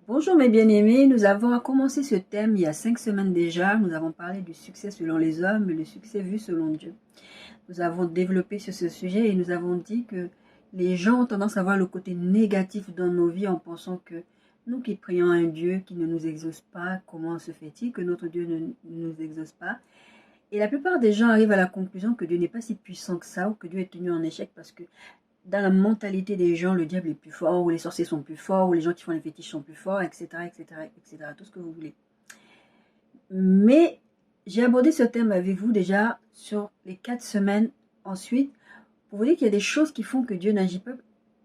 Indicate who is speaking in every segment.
Speaker 1: Bonjour mes bien-aimés, nous avons commencé ce thème il y a 5 semaines déjà. Nous avons parlé du succès selon les hommes et le succès vu selon Dieu. Nous avons développé sur ce sujet et nous avons dit que les gens ont tendance à voir le côté négatif dans nos vies en pensant que nous qui prions à un Dieu qui ne nous exauce pas, comment se fait-il que notre Dieu ne nous exauce pas? Et la plupart des gens arrivent à la conclusion que Dieu n'est pas si puissant que ça ou que Dieu est tenu en échec parce que dans la mentalité des gens, le diable est plus fort, ou les sorciers sont plus forts, ou les gens qui font les fétiches sont plus forts, etc., etc., etc., tout ce que vous voulez. Mais j'ai abordé ce thème avec vous déjà sur les 4 semaines ensuite, pour vous dire qu'il y a des choses qui font que Dieu n'agit pas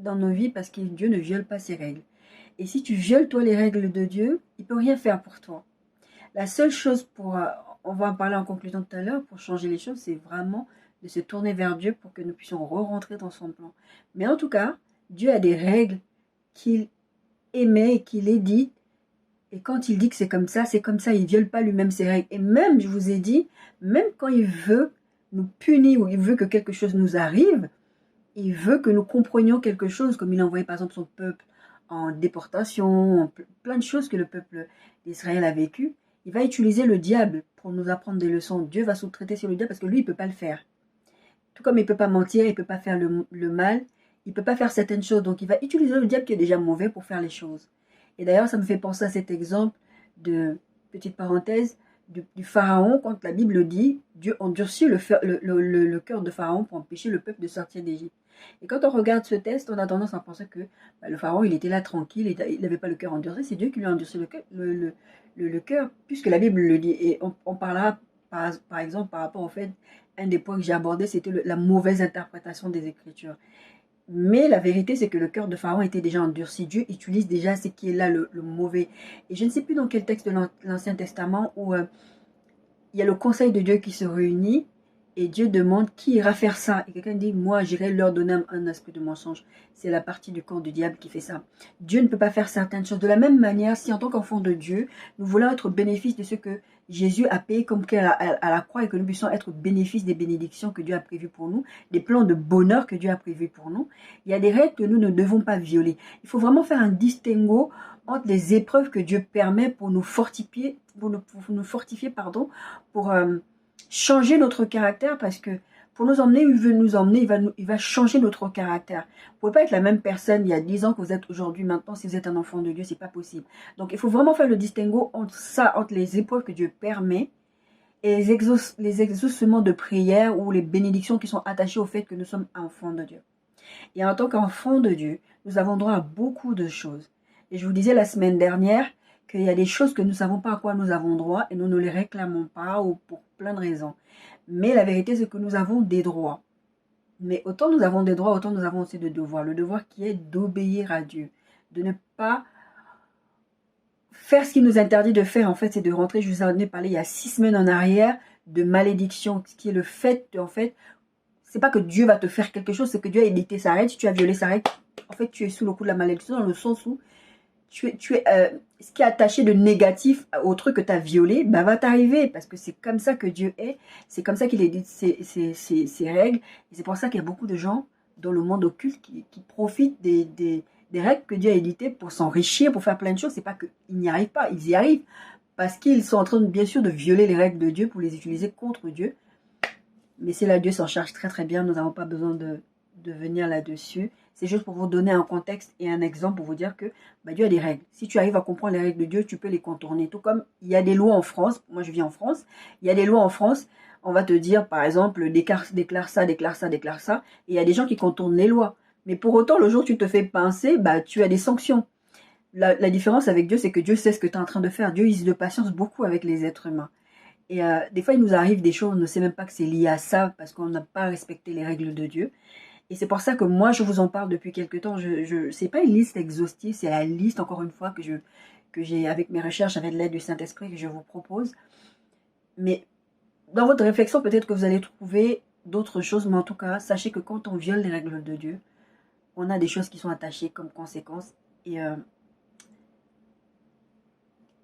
Speaker 1: dans nos vies parce que Dieu ne viole pas ses règles. Et si tu violes toi les règles de Dieu, il ne peut rien faire pour toi. La seule chose on va en parler en conclusion tout à l'heure, pour changer les choses, c'est vraiment de se tourner vers Dieu pour que nous puissions re-rentrer dans son plan. Mais en tout cas, Dieu a des règles qu'il émet et qu'il édite. Et quand il dit que c'est comme ça, il ne viole pas lui-même ses règles. Et même, je vous ai dit, même quand il veut nous punir ou il veut que quelque chose nous arrive, il veut que nous comprenions quelque chose, comme il a envoyé par exemple son peuple en déportation, plein de choses que le peuple d'Israël a vécu. Il va utiliser le diable pour nous apprendre des leçons. Dieu va sous-traiter sur le diable parce que lui, il ne peut pas le faire. Tout comme il ne peut pas mentir, il ne peut pas faire le mal, il ne peut pas faire certaines choses. Donc il va utiliser le diable qui est déjà mauvais pour faire les choses. Et d'ailleurs, ça me fait penser à cet exemple de, petite parenthèse, du Pharaon, quand la Bible dit, Dieu endurcit le cœur de Pharaon pour empêcher le peuple de sortir d'Égypte. Et quand on regarde ce texte, on a tendance à penser que le Pharaon, il était là tranquille, il n'avait pas le cœur endurci, c'est Dieu qui lui a endurci le cœur, puisque la Bible le dit. Et on parlera, par exemple, par rapport au fait, un des points que j'ai abordé, c'était la mauvaise interprétation des Écritures. Mais la vérité, c'est que le cœur de Pharaon était déjà endurci. Dieu utilise déjà ce qui est là, le mauvais. Et je ne sais plus dans quel texte de l'Ancien Testament où il y a le conseil de Dieu qui se réunit et Dieu demande qui ira faire ça. Et quelqu'un dit, moi, j'irai leur donner un esprit de mensonge. C'est la partie du corps du diable qui fait ça. Dieu ne peut pas faire certaines choses. De la même manière, si en tant qu'enfant de Dieu, nous voulons être bénéfice de ce que Jésus a payé comme qu'à la croix et que nous puissions être bénéfice des bénédictions que Dieu a prévues pour nous, des plans de bonheur que Dieu a prévus pour nous, il y a des règles que nous ne devons pas violer. Il faut vraiment faire un distinguo entre les épreuves que Dieu permet pour nous fortifier, pour changer notre caractère, parce que pour nous emmener où il veut nous emmener, il va changer notre caractère. Vous ne pouvez pas être la même personne il y a 10 ans que vous êtes aujourd'hui, maintenant, si vous êtes un enfant de Dieu, c'est pas possible. Donc il faut vraiment faire le distinguo entre ça, entre les épreuves que Dieu permet et les exaucements de prière ou les bénédictions qui sont attachées au fait que nous sommes enfants de Dieu. Et en tant qu'enfants de Dieu, nous avons droit à beaucoup de choses. Et je vous disais la semaine dernière qu'il y a des choses que nous ne savons pas à quoi nous avons droit et nous ne les réclamons pas ou pour plein de raisons. Mais la vérité, c'est que nous avons des droits. Mais autant nous avons des droits, autant nous avons aussi des devoirs. Le devoir qui est d'obéir à Dieu, de ne pas faire ce qu'il nous interdit de faire. En fait, c'est de rentrer, je vous en ai parlé il y a 6 semaines en arrière, de malédiction, ce qui est le fait, en fait, c'est pas que Dieu va te faire quelque chose, c'est que Dieu a édité sa règle. Si tu as violé sa règle, en fait, tu es sous le coup de la malédiction, dans le sens où ce qui est attaché de négatif au truc que tu as violé, bah, va t'arriver, parce que c'est comme ça que Dieu est, c'est comme ça qu'il édite ses règles, et c'est pour ça qu'il y a beaucoup de gens dans le monde occulte qui profitent des règles que Dieu a éditées pour s'enrichir, pour faire plein de choses. C'est pas qu'ils n'y arrivent pas, ils y arrivent, parce qu'ils sont en train, bien sûr, de violer les règles de Dieu pour les utiliser contre Dieu. Mais c'est là, Dieu s'en charge très très bien, nous n'avons pas besoin de venir là-dessus. C'est juste pour vous donner un contexte et un exemple pour vous dire que Dieu a des règles. Si tu arrives à comprendre les règles de Dieu, tu peux les contourner. Tout comme il y a des lois en France, moi je vis en France, il y a des lois en France, on va te dire par exemple, déclare ça, déclare ça, déclare ça, et il y a des gens qui contournent les lois. Mais pour autant, le jour où tu te fais pincer, tu as des sanctions. La différence avec Dieu, c'est que Dieu sait ce que tu es en train de faire. Dieu use de patience beaucoup avec les êtres humains. Et des fois, il nous arrive des choses, on ne sait même pas que c'est lié à ça, parce qu'on n'a pas respecté les règles de Dieu. Et c'est pour ça que moi, je vous en parle depuis quelque temps. C'est pas une liste exhaustive, c'est la liste, encore une fois, que j'ai avec mes recherches, avec l'aide du Saint-Esprit, que je vous propose. Mais dans votre réflexion, peut-être que vous allez trouver d'autres choses, mais en tout cas, sachez que quand on viole les règles de Dieu, on a des choses qui sont attachées comme conséquence. Et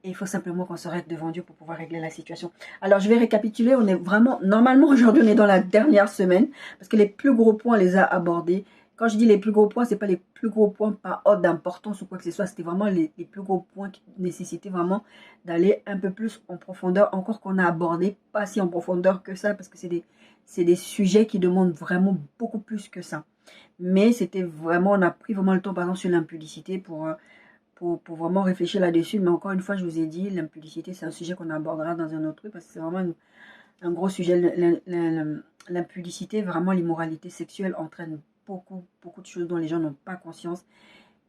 Speaker 1: il faut simplement qu'on se règle devant Dieu pour pouvoir régler la situation. Alors, je vais récapituler. On est vraiment, normalement, aujourd'hui, on est dans la dernière semaine, parce que les plus gros points, on les a abordés Quand je dis les plus gros points, ce n'est pas les plus gros points par ordre d'importance ou quoi que ce soit. C'était vraiment les plus gros points qui nécessitaient vraiment d'aller un peu plus en profondeur. Encore qu'on a abordé, pas si en profondeur que ça, parce que c'est des sujets qui demandent vraiment beaucoup plus que ça. Mais c'était vraiment, on a pris vraiment le temps, par exemple, sur l'impudicité pour vraiment réfléchir là-dessus. Mais encore une fois, je vous ai dit, l'impudicité, c'est un sujet qu'on abordera dans un autre truc, parce que c'est vraiment un gros sujet. L'impudicité, vraiment l'immoralité sexuelle entraîne beaucoup de choses dont les gens n'ont pas conscience.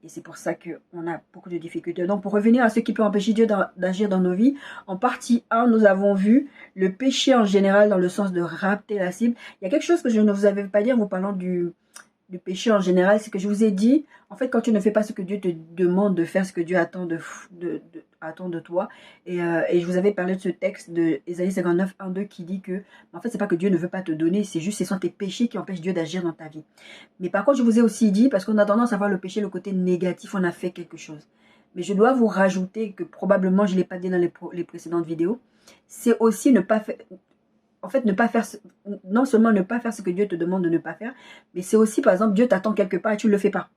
Speaker 1: Et c'est pour ça qu'on a beaucoup de difficultés. Donc, pour revenir à ce qui peut empêcher Dieu d'agir dans nos vies, en partie 1, nous avons vu le péché en général dans le sens de rapter la cible. Il y a quelque chose que je ne vous avais pas dit en vous parlant du péché en général, c'est que je vous ai dit, en fait, quand tu ne fais pas ce que Dieu te demande de faire, ce que Dieu attend attend de toi, et je vous avais parlé de ce texte de Ésaïe 59, 1, 2, qui dit que, en fait, c'est pas que Dieu ne veut pas te donner, c'est juste, ce sont tes péchés qui empêchent Dieu d'agir dans ta vie. Mais par contre, je vous ai aussi dit, parce qu'on a tendance à voir le péché, le côté négatif, on a fait quelque chose. Mais je dois vous rajouter, que probablement, je ne l'ai pas dit dans les précédentes vidéos, c'est aussi ne pas faire... En fait, ne pas faire, non seulement ne pas faire ce que Dieu te demande de ne pas faire, mais c'est aussi, par exemple, Dieu t'attend quelque part et tu ne le fais pas.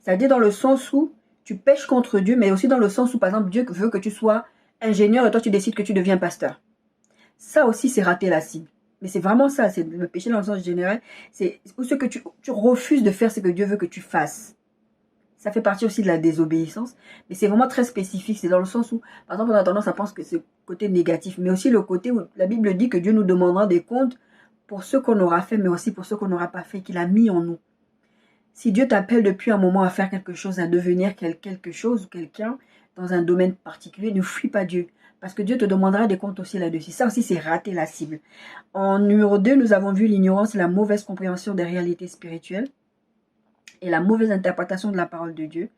Speaker 1: C'est-à-dire dans le sens où tu pèches contre Dieu, mais aussi dans le sens où, par exemple, Dieu veut que tu sois ingénieur et toi, tu décides que tu deviens pasteur. Ça aussi, c'est rater la cible. Mais c'est vraiment ça, c'est le péché dans le sens général. C'est ce que tu refuses de faire ce que Dieu veut que tu fasses. Ça fait partie aussi de la désobéissance, mais c'est vraiment très spécifique. C'est dans le sens où, par exemple, on a tendance à penser que c'est le côté négatif, mais aussi le côté où la Bible dit que Dieu nous demandera des comptes pour ce qu'on aura fait, mais aussi pour ce qu'on n'aura pas fait, qu'il a mis en nous. Si Dieu t'appelle depuis un moment à faire quelque chose, à devenir quelque chose ou quelqu'un dans un domaine particulier, ne fuis pas Dieu. Parce que Dieu te demandera des comptes aussi là-dessus. Ça aussi, c'est rater la cible. En numéro 2, nous avons vu l'ignorance et la mauvaise compréhension des réalités spirituelles et la mauvaise interprétation de la parole de Dieu.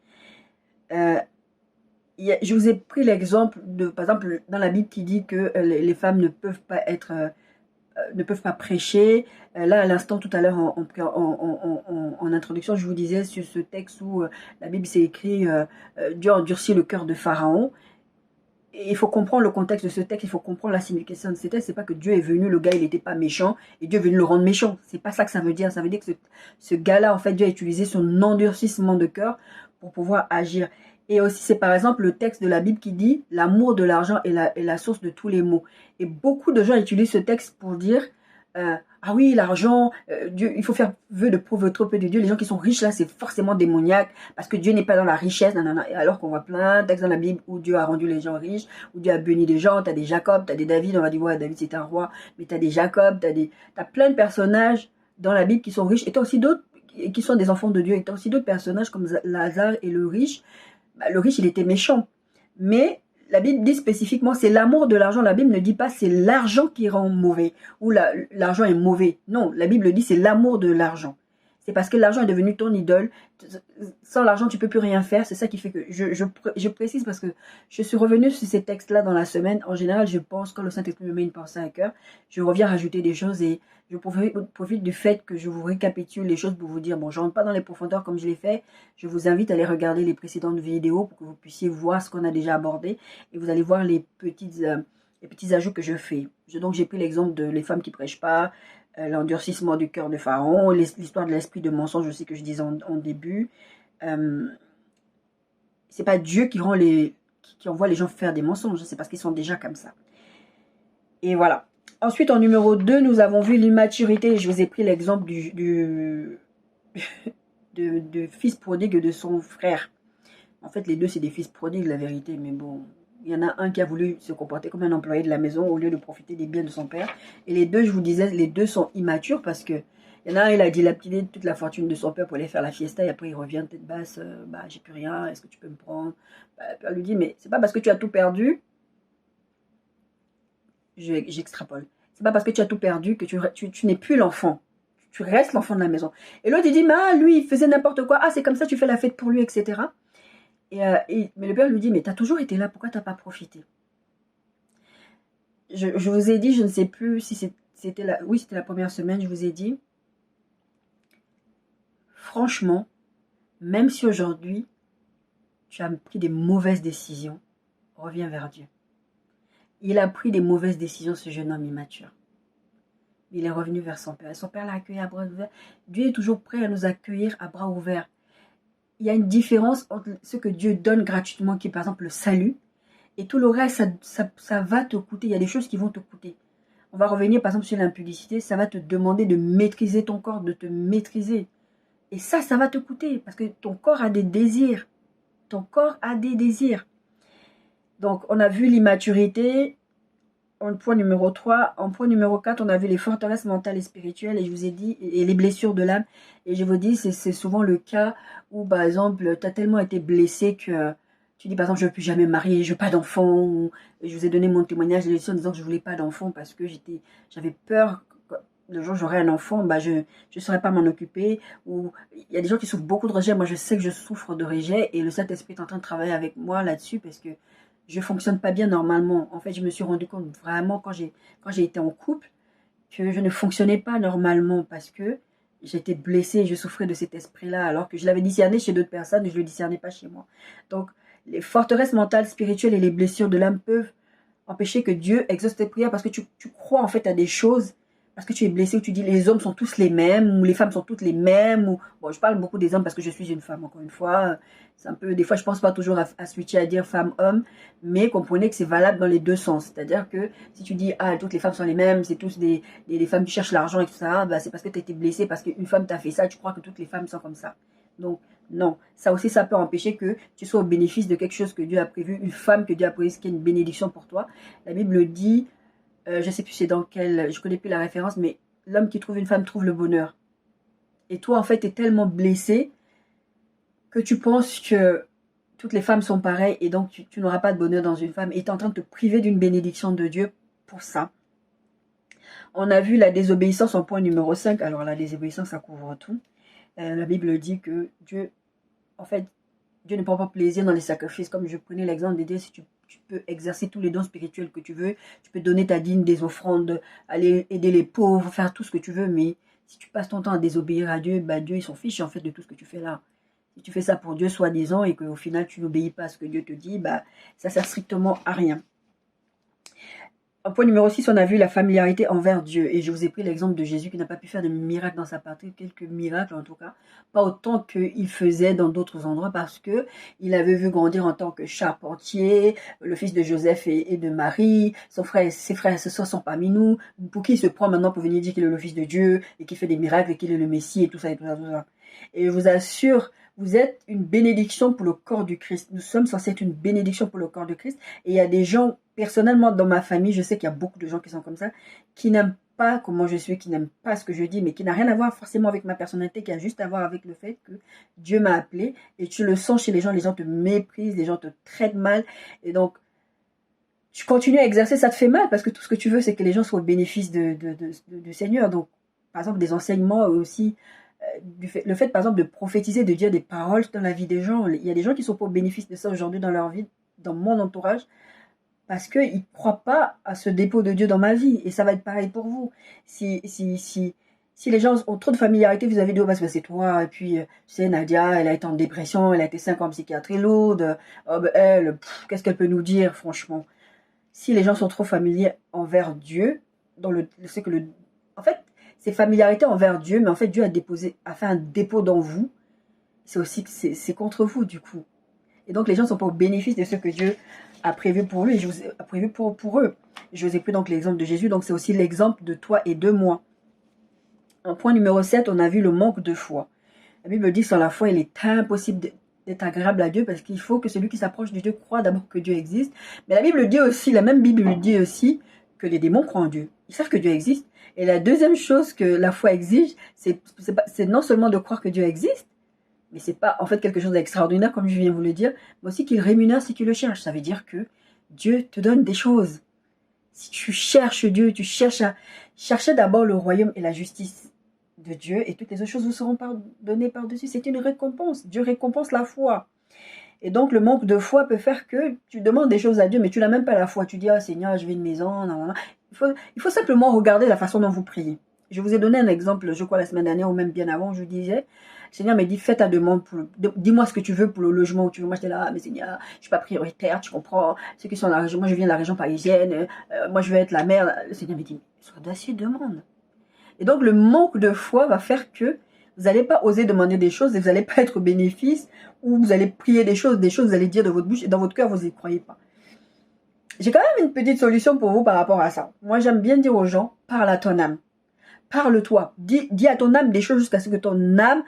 Speaker 1: Je vous ai pris l'exemple de, par exemple, dans la Bible qui dit que les femmes ne peuvent pas être, ne peuvent pas prêcher. Là, à l'instant, tout à l'heure, en introduction, je vous disais sur ce texte où la Bible s'est écrit Dieu endurcit le cœur de Pharaon. Et il faut comprendre le contexte de ce texte, il faut comprendre la signification de ce texte. C'est pas que Dieu est venu, le gars il n'était pas méchant et Dieu est venu le rendre méchant. C'est pas ça que ça veut dire. Ça veut dire que ce gars-là, en fait, Dieu a utilisé son endurcissement de cœur pour pouvoir agir. Et aussi, c'est par exemple le texte de la Bible qui dit l'amour de l'argent est la source de tous les maux. Et beaucoup de gens utilisent ce texte pour dire ah oui, l'argent, Dieu, il faut faire vœu de prouver trop peu de Dieu. Les gens qui sont riches là, c'est forcément démoniaque parce que Dieu n'est pas dans la richesse. Nanana. Et alors qu'on voit plein de textes dans la Bible où Dieu a rendu les gens riches, où Dieu a béni des gens. Tu as des Jacob, tu as des David. On va dire, ouais, David c'est un roi, mais tu as des Jacob, t'as plein de personnages dans la Bible qui sont riches. Et tu as aussi d'autres qui sont des enfants de Dieu. Et tu as aussi d'autres personnages comme Lazare et le riche. Bah, le riche, il était méchant. Mais la Bible dit spécifiquement, c'est l'amour de l'argent. La Bible ne dit pas c'est l'argent qui rend mauvais ou l'argent est mauvais. Non, la Bible dit c'est l'amour de l'argent. C'est parce que l'argent est devenu ton idole. Sans l'argent, tu peux plus rien faire. C'est ça qui fait que je précise parce que je suis revenue sur ces textes-là dans la semaine. En général, je pense quand le Saint-Esprit me met une pensée à cœur, je reviens rajouter des choses et je profite du fait que je vous récapitule les choses pour vous dire, bon, je ne rentre pas dans les profondeurs comme je l'ai fait. Je vous invite à aller regarder les précédentes vidéos pour que vous puissiez voir ce qu'on a déjà abordé et vous allez voir les petits ajouts que je fais. Donc, j'ai pris l'exemple de les femmes qui prêchent pas, l'endurcissement du cœur de Pharaon, l'histoire de l'esprit de mensonge aussi que je disais en début. C'est pas Dieu qui envoie les gens faire des mensonges, c'est parce qu'ils sont déjà comme ça. Et voilà. Ensuite, en numéro 2, nous avons vu l'immaturité. Je vous ai pris l'exemple du fils prodigue de son frère. En fait, les deux, c'est des fils prodigues, la vérité. Mais bon, il y en a un qui a voulu se comporter comme un employé de la maison au lieu de profiter des biens de son père. Et les deux, je vous disais, les deux sont immatures parce que il y en a un, il a dilapidé toute la fortune de son père pour aller faire la fiesta et après il revient tête basse, bah j'ai plus rien, est-ce que tu peux me prendre? Bah, le père lui dit, mais c'est pas parce que tu as tout perdu, j'extrapole, c'est pas parce que tu as tout perdu que tu n'es plus l'enfant. Tu restes l'enfant de la maison. Et l'autre il dit, mais lui il faisait n'importe quoi, ah c'est comme ça tu fais la fête pour lui, etc. Mais le père lui dit, mais tu as toujours été là, pourquoi tu n'as pas profité? Je vous ai dit, je ne sais plus si c'était la première semaine, je vous ai dit, franchement, même si aujourd'hui, tu as pris des mauvaises décisions, reviens vers Dieu. Il a pris des mauvaises décisions, ce jeune homme immature. Il est revenu vers son père. Et son père l'a accueilli à bras ouverts. Dieu est toujours prêt à nous accueillir à bras ouverts. Il y a une différence entre ce que Dieu donne gratuitement, qui est par exemple le salut, et tout le reste, ça va te coûter. Il y a des choses qui vont te coûter. On va revenir par exemple sur l'impudicité. Ça va te demander de maîtriser ton corps, de te maîtriser. Et ça va te coûter parce que ton corps a des désirs. Ton corps a des désirs. Donc, on a vu l'immaturité en point numéro 3. En point numéro 4, on a vu les forteresses mentales et spirituelles. Et je vous ai dit, et les blessures de l'âme. Et je vous dis, c'est souvent le cas où, par exemple, tu as tellement été blessé que tu dis, par exemple, je ne veux plus jamais me marier, je veux pas d'enfant. Je vous ai donné mon témoignage de en disant que je voulais pas d'enfant parce que j'avais peur. Le jour où j'aurai un enfant, bah je ne saurais pas m'en occuper. Ou il y a des gens qui souffrent beaucoup de rejet. Moi, je sais que je souffre de rejet et le Saint-Esprit est en train de travailler avec moi là-dessus parce que je fonctionne pas bien normalement. En fait, je me suis rendu compte vraiment quand j'ai été en couple que je ne fonctionnais pas normalement parce que j'étais blessée, je souffrais de cet esprit-là alors que je l'avais discerné chez d'autres personnes et je le discernais pas chez moi. Donc, les forteresses mentales, spirituelles et les blessures de l'âme peuvent empêcher que Dieu exauce tes prières parce que tu crois en fait à des choses parce que tu es blessé, ou tu dis les hommes sont tous les mêmes, ou les femmes sont toutes les mêmes, ou bon, je parle beaucoup des hommes parce que je suis une femme, encore une fois, c'est un peu, des fois je pense pas toujours à switcher à dire femme-homme, mais comprenez que c'est valable dans les deux sens, c'est-à-dire que si tu dis, ah, toutes les femmes sont les mêmes, c'est tous des femmes qui cherchent l'argent et tout ça, bah, c'est parce que tu as été blessé, parce qu'une femme t'a fait ça, tu crois que toutes les femmes sont comme ça. Donc, non, ça aussi, ça peut empêcher que tu sois au bénéfice de quelque chose que Dieu a prévu, une femme que Dieu a prévu, qui est une bénédiction pour toi. La Bible dit, je ne sais plus c'est dans quel, je connais plus la référence, mais l'homme qui trouve une femme trouve le bonheur. Et toi, en fait, tu es tellement blessé que tu penses que toutes les femmes sont pareilles et donc tu n'auras pas de bonheur dans une femme et tu es en train de te priver d'une bénédiction de Dieu pour ça. On a vu la désobéissance en point numéro 5. Alors la désobéissance, ça couvre tout. La Bible dit que Dieu, en fait, Dieu ne prend pas plaisir dans les sacrifices. Comme je prenais l'exemple de dire, si tu peux exercer tous les dons spirituels que tu veux, tu peux donner ta dîme, des offrandes, aller aider les pauvres, faire tout ce que tu veux, mais si tu passes ton temps à désobéir à Dieu, bah Dieu il s'en fiche en fait de tout ce que tu fais là. Si tu fais ça pour Dieu soi-disant et qu'au final tu n'obéis pas à ce que Dieu te dit, bah ça sert strictement à rien. En point numéro 6, on a vu la familiarité envers Dieu. Et je vous ai pris l'exemple de Jésus qui n'a pas pu faire de miracles dans sa patrie, quelques miracles en tout cas, pas autant qu'il faisait dans d'autres endroits parce que il avait vu grandir en tant que charpentier, le fils de Joseph et de Marie, ses frères et ses sœurs sont parmi nous, pour qui il se prend maintenant pour venir dire qu'il est le fils de Dieu et qu'il fait des miracles et qu'il est le Messie et tout ça et tout ça, tout ça. Et je vous assure, vous êtes une bénédiction pour le corps du Christ. Nous sommes censés être une bénédiction pour le corps du Christ. Et il y a des gens, personnellement, dans ma famille, je sais qu'il y a beaucoup de gens qui sont comme ça, qui n'aiment pas comment je suis, qui n'aiment pas ce que je dis, mais qui n'a rien à voir forcément avec ma personnalité, qui a juste à voir avec le fait que Dieu m'a appelé. Et tu le sens chez les gens te méprisent, les gens te traitent mal. Et donc, tu continues à exercer, ça te fait mal, parce que tout ce que tu veux, c'est que les gens soient au bénéfice du Seigneur. Donc, par exemple, des enseignements aussi, le fait, par exemple, de prophétiser, de dire des paroles dans la vie des gens. Il y a des gens qui sont pas au bénéfice de ça aujourd'hui dans leur vie, dans mon entourage, parce qu'ils ne croient pas à ce dépôt de Dieu dans ma vie. Et ça va être pareil pour vous. Si les gens ont trop de familiarité vis-à-vis de vous, parce que c'est toi, et puis, tu sais, Nadia, elle a été en dépression, elle a été 5 ans en psychiatrie lourde, oh, ben, elle, qu'est-ce qu'elle peut nous dire, franchement? Si les gens sont trop familiers envers Dieu, c'est que en fait, c'est familiarité envers Dieu, mais en fait, Dieu a fait un dépôt dans vous. C'est aussi que c'est contre vous, du coup. Et donc, les gens ne sont pas au bénéfice de ce que Dieu a prévu pour lui, a prévu pour eux. Je vous ai pris donc l'exemple de Jésus, donc c'est aussi l'exemple de toi et de moi. En point numéro 7, on a vu le manque de foi. La Bible dit, sans la foi, il est impossible d'être agréable à Dieu parce qu'il faut que celui qui s'approche de Dieu croit d'abord que Dieu existe. Mais la Bible dit aussi, la même Bible dit aussi que les démons croient en Dieu. Ils savent que Dieu existe. Et la deuxième chose que la foi exige, c'est non seulement de croire que Dieu existe, mais c'est pas en fait quelque chose d'extraordinaire comme je viens de vous le dire, mais aussi qu'il rémunère si tu le cherches. Ça veut dire que Dieu te donne des choses. Si tu cherches Dieu, tu cherches à chercher d'abord le royaume et la justice de Dieu et toutes les autres choses vous seront données par-dessus. C'est une récompense. Dieu récompense la foi. Et donc, le manque de foi peut faire que tu demandes des choses à Dieu, mais tu n'as même pas la foi. Tu dis, ah Seigneur, je veux une maison. Non, non. Il faut simplement regarder la façon dont vous priez. Je vous ai donné un exemple, je crois, la semaine dernière ou même bien avant, je vous disais, Seigneur m'a dit, fais ta demande, dis-moi ce que tu veux pour le logement où tu veux. Moi, j'étais là, ah, mais Seigneur, je suis pas prioritaire, tu comprends. Ceux qui sont dans la région, moi, je viens de la région parisienne, moi, je veux être la mère. Le Seigneur m'a dit, sois audacieux, demande. Et donc, le manque de foi va faire que vous n'allez pas oser demander des choses et vous n'allez pas être au bénéfice, ou vous allez prier des choses vous allez dire de votre bouche et dans votre cœur, vous n'y croyez pas. J'ai quand même une petite solution pour vous par rapport à ça. Moi, j'aime bien dire aux gens, parle à ton âme. Parle-toi. Dis à ton âme des choses jusqu'à ce que ton âme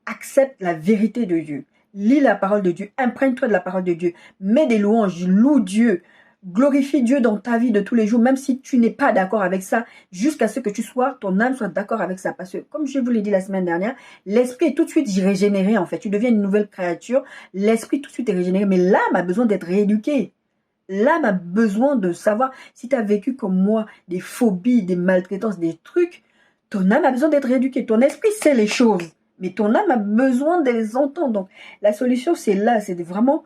Speaker 1: accepte la vérité de Dieu. Lis la parole de Dieu. Imprègne-toi de la parole de Dieu. Mets des louanges. Loue Dieu. Glorifie Dieu dans ta vie de tous les jours, même si tu n'es pas d'accord avec ça, jusqu'à ce que ton âme soit d'accord avec ça. Parce que, comme je vous l'ai dit la semaine dernière, l'esprit est tout de suite régénéré, en fait. Tu deviens une nouvelle créature. L'esprit tout de suite est régénéré, mais l'âme a besoin d'être rééduquée. L'âme a besoin de savoir, si tu as vécu comme moi des phobies, des maltraitances, des trucs, ton âme a besoin d'être rééduquée. Ton esprit sait les choses, mais ton âme a besoin de les entendre. Donc, la solution, c'est là, c'est de vraiment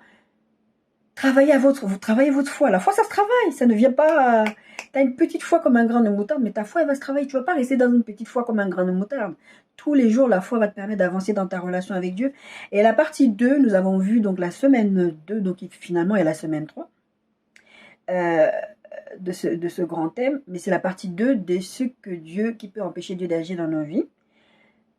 Speaker 1: travailler votre foi. La foi, ça se travaille, ça ne vient pas... Tu as une petite foi comme un grain de moutarde, mais ta foi, elle va se travailler. Tu ne vas pas rester dans une petite foi comme un grain de moutarde. Tous les jours, la foi va te permettre d'avancer dans ta relation avec Dieu. Et la partie 2, nous avons vu donc la semaine 2, donc finalement, il y a la semaine 3. De ce grand thème, mais c'est la partie 2 de ce que Dieu, qui peut empêcher Dieu d'agir dans nos vies.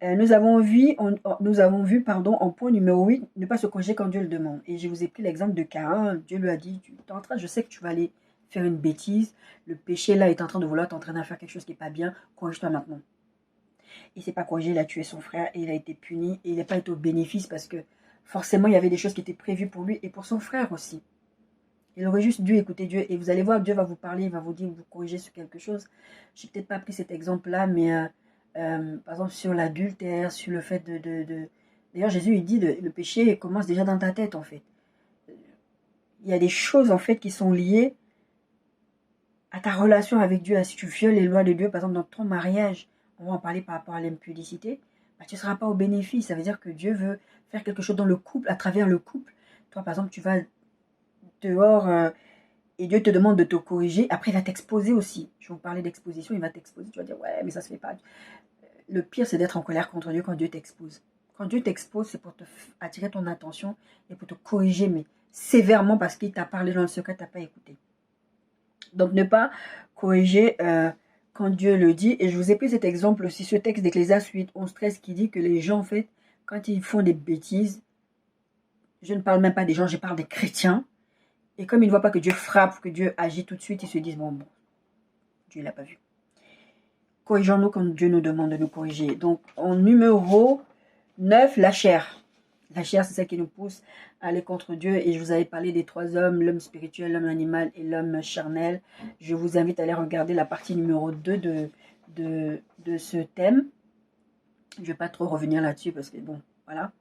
Speaker 1: Nous avons vu en point numéro 8, ne pas se corriger quand Dieu le demande. Et je vous ai pris l'exemple de Caïn. Dieu lui a dit, je sais que tu vas aller faire une bêtise, le péché là est en train de vouloir t'entraîner à faire quelque chose qui n'est pas bien, corrige-toi maintenant. Il ne s'est pas corrigé, il a tué son frère et il a été puni, et il n'a pas été au bénéfice parce que forcément il y avait des choses qui étaient prévues pour lui et pour son frère aussi. Il aurait juste dû écouter Dieu. Et vous allez voir, Dieu va vous parler, il va vous dire, vous corriger sur quelque chose. Je n'ai peut-être pas pris cet exemple-là, mais par exemple sur l'adultère, sur le fait de... D'ailleurs, Jésus, il dit, le péché commence déjà dans ta tête, en fait. Il y a des choses, en fait, qui sont liées à ta relation avec Dieu. Si tu violes les lois de Dieu, par exemple, dans ton mariage, on va en parler par rapport à l'impudicité, bah, tu ne seras pas au bénéfice. Ça veut dire que Dieu veut faire quelque chose dans le couple, à travers le couple. Toi, par exemple, tu vas dehors et Dieu te demande de te corriger. Après, il va t'exposer aussi. Je vais vous parler d'exposition, il va t'exposer. Tu vas dire, ouais, mais ça se fait pas. Le pire, c'est d'être en colère contre Dieu quand Dieu t'expose. Quand Dieu t'expose, c'est pour attirer ton attention et pour te corriger, mais sévèrement parce qu'il t'a parlé dans le secret, tu n'as pas écouté. Donc, ne pas corriger quand Dieu le dit. Et je vous ai pris cet exemple aussi, ce texte d'Ecclésiaste 8, 11, 13 qui dit que les gens, en fait, quand ils font des bêtises, je ne parle même pas des gens, je parle des chrétiens. Et comme ils ne voient pas que Dieu frappe, que Dieu agit tout de suite, ils se disent, bon, Dieu ne l'a pas vu. Corrigeons-nous quand Dieu nous demande de nous corriger. Donc, en numéro 9, la chair. La chair, c'est celle qui nous pousse à aller contre Dieu. Et je vous avais parlé des 3 hommes, l'homme spirituel, l'homme animal et l'homme charnel. Je vous invite à aller regarder la partie numéro 2 de ce thème. Je ne vais pas trop revenir là-dessus parce que, bon, voilà.